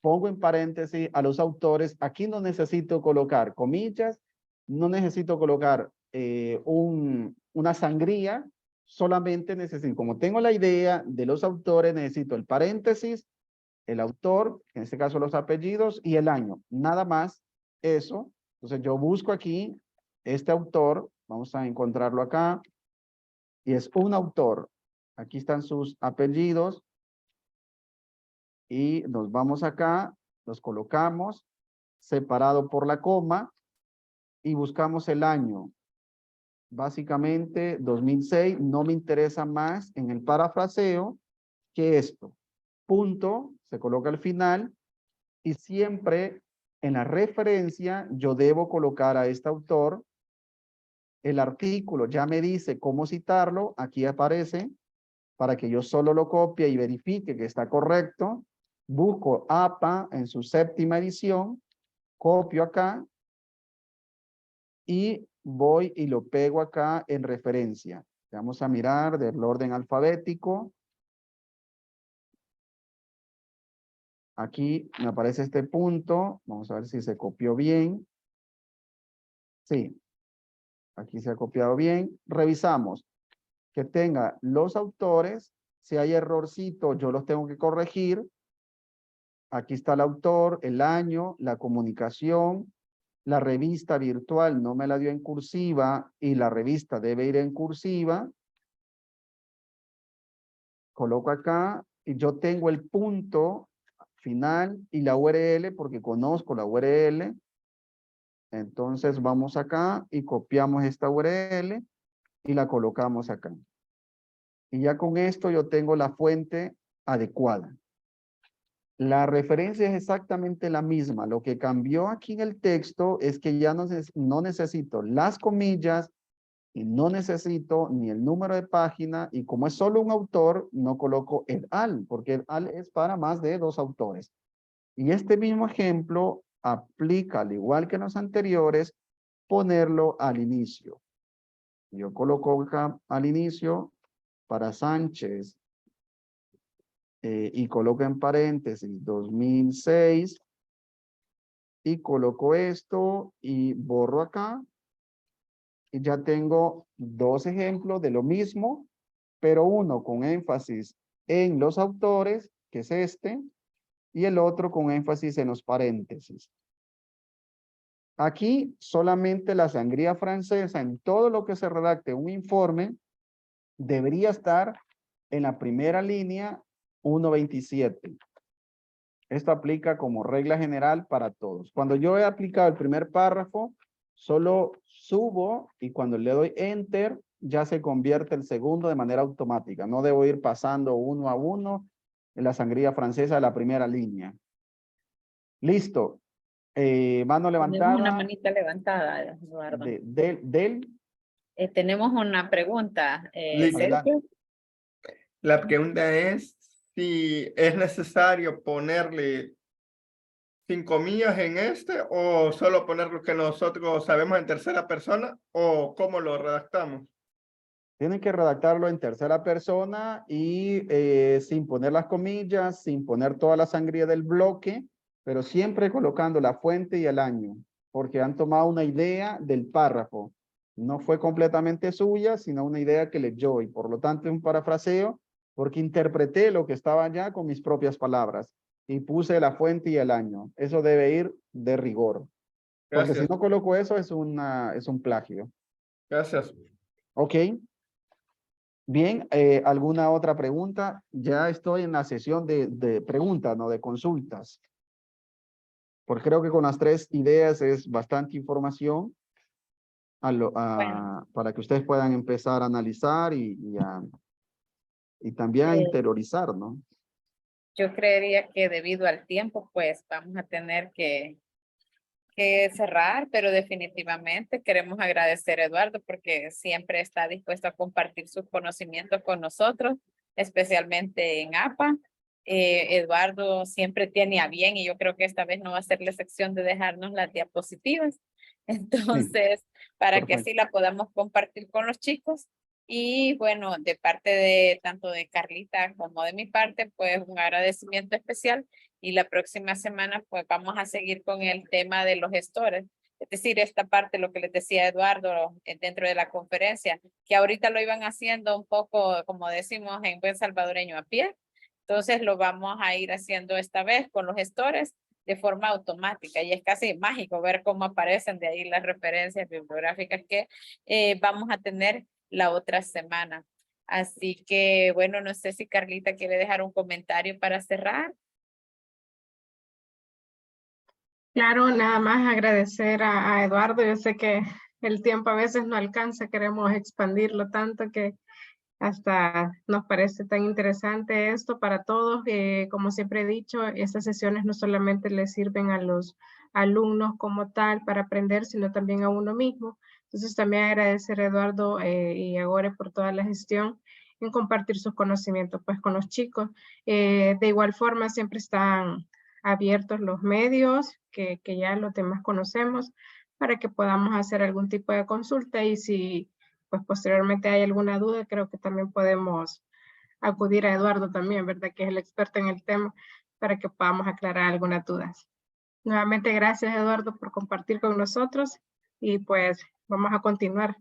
Pongo en paréntesis a los autores. Aquí no necesito colocar comillas, no necesito colocar una sangría, solamente necesito, como tengo la idea de los autores, necesito el paréntesis, el autor, en este caso los apellidos, y el año. Nada más eso. Entonces yo busco aquí este autor, vamos a encontrarlo acá, y es un autor. Aquí están sus apellidos. Y nos vamos acá, los colocamos separado por la coma y buscamos el año. Básicamente 2006, no me interesa más en el parafraseo que esto. Punto, se coloca al final y siempre en la referencia yo debo colocar a este autor. El artículo ya me dice cómo citarlo, aquí aparece para que yo solo lo copie y verifique que está correcto. Busco APA en su 7ª edición, copio acá y voy y lo pego acá en referencia. Vamos a mirar del orden alfabético. Aquí me aparece este punto. Vamos a ver si se copió bien. Sí, aquí se ha copiado bien. Revisamos que tenga los autores. Si hay errorcito, yo los tengo que corregir. Aquí está el autor, el año, la comunicación, la revista virtual no me la dio en cursiva y la revista debe ir en cursiva. Coloco acá y yo tengo el punto final y la URL porque conozco la URL. Entonces vamos acá y copiamos esta URL y la colocamos acá. Y ya con esto yo tengo la fuente adecuada. La referencia es exactamente la misma. Lo que cambió aquí en el texto es que ya no necesito las comillas y no necesito ni el número de página. Y como es solo un autor, no coloco el al, porque el al es para más de 2 autores. Y este mismo ejemplo aplica, al igual que en los anteriores, ponerlo al inicio. Yo coloco acá al inicio para Sánchez. Y coloco en paréntesis 2006 y coloco esto y borro acá y ya tengo 2 ejemplos de lo mismo, pero uno con énfasis en los autores, que es este, y el otro con énfasis en los paréntesis. Aquí solamente la sangría francesa, en todo lo que se redacte un informe, debería estar en la primera línea 1.27. Esto aplica como regla general para todos. Cuando yo he aplicado el primer párrafo, solo subo y cuando le doy enter, ya se convierte el segundo de manera automática. No debo ir pasando uno a uno en la sangría francesa de la primera línea. Listo. Mano Tenemos una levantada. manita levantada, Eduardo. Del. Tenemos una pregunta. Listo. Sergio. La pregunta es si es necesario ponerle 5 comillas en este o solo poner lo que nosotros sabemos en tercera persona o cómo lo redactamos. Tienen que redactarlo en tercera persona y sin poner las comillas, sin poner toda la sangría del bloque, pero siempre colocando la fuente y el año, porque han tomado una idea del párrafo. No fue completamente suya, sino una idea que leyó y por lo tanto un parafraseo, porque interpreté lo que estaba allá con mis propias palabras y puse la fuente y el año. Eso debe ir de rigor, porque Gracias. si no coloco eso es un plagio. Gracias. Ok. Bien, ¿alguna otra pregunta? Ya estoy en la sesión de preguntas, no de consultas. Porque creo que con las 3 ideas es bastante información para que ustedes puedan empezar a analizar y también a interiorizar, ¿no? Yo creería que debido al tiempo, pues vamos a tener que cerrar, pero definitivamente queremos agradecer a Eduardo porque siempre está dispuesto a compartir sus conocimientos con nosotros, especialmente en APA. Eduardo siempre tiene a bien y yo creo que esta vez no va a ser la excepción de dejarnos las diapositivas. Entonces, para que así la podamos compartir con los chicos. Y bueno, de parte de tanto de Carlita como de mi parte, pues un agradecimiento especial. Y la próxima semana, pues vamos a seguir con el tema de los gestores. Es decir, esta parte, lo que les decía Eduardo dentro de la conferencia, que ahorita lo iban haciendo un poco, como decimos en buen salvadoreño, a pie. Entonces lo vamos a ir haciendo esta vez con los gestores de forma automática y es casi mágico ver cómo aparecen de ahí las referencias bibliográficas que vamos a tener la otra semana. Así que, bueno, no sé si Carlita quiere dejar un comentario para cerrar. Claro, nada más agradecer a Eduardo. Yo sé que el tiempo a veces no alcanza, queremos expandirlo tanto que hasta nos parece tan interesante esto para todos. Como siempre he dicho, estas sesiones no solamente les sirven a los alumnos como tal para aprender, sino también a uno mismo. Entonces también agradecer a Eduardo y a Gore por toda la gestión en compartir sus conocimientos pues con los chicos. De igual forma siempre están abiertos los medios que ya los demás conocemos para que podamos hacer algún tipo de consulta y si pues posteriormente hay alguna duda, creo que también podemos acudir a Eduardo también, ¿verdad? Que es el experto en el tema, para que podamos aclarar algunas dudas. Nuevamente, gracias Eduardo por compartir con nosotros y pues vamos a continuar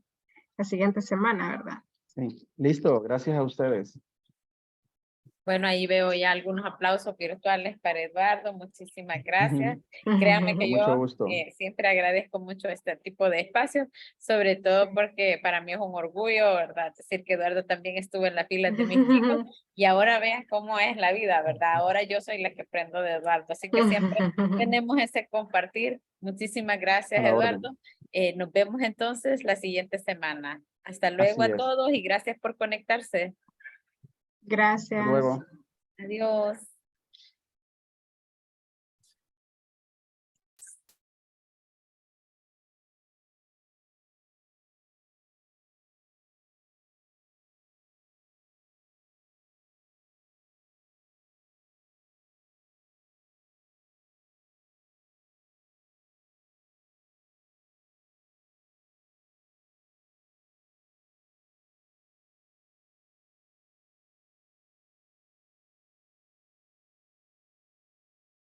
la siguiente semana, ¿verdad? Sí, listo, gracias a ustedes. Bueno, ahí veo ya algunos aplausos virtuales para Eduardo. Muchísimas gracias. Créanme que Con mucho yo gusto. siempre agradezco mucho este tipo de espacios, sobre todo porque para mí es un orgullo, ¿verdad? Decir que Eduardo también estuvo en la fila de mis chicos y ahora vean cómo es la vida, ¿verdad? Ahora yo soy la que aprendo de Eduardo, así que siempre tenemos ese compartir. Muchísimas gracias, A la orden. Eduardo. Nos vemos entonces la siguiente semana. Hasta luego Así a es. todos y gracias por conectarse. Gracias. Hasta luego. Adiós.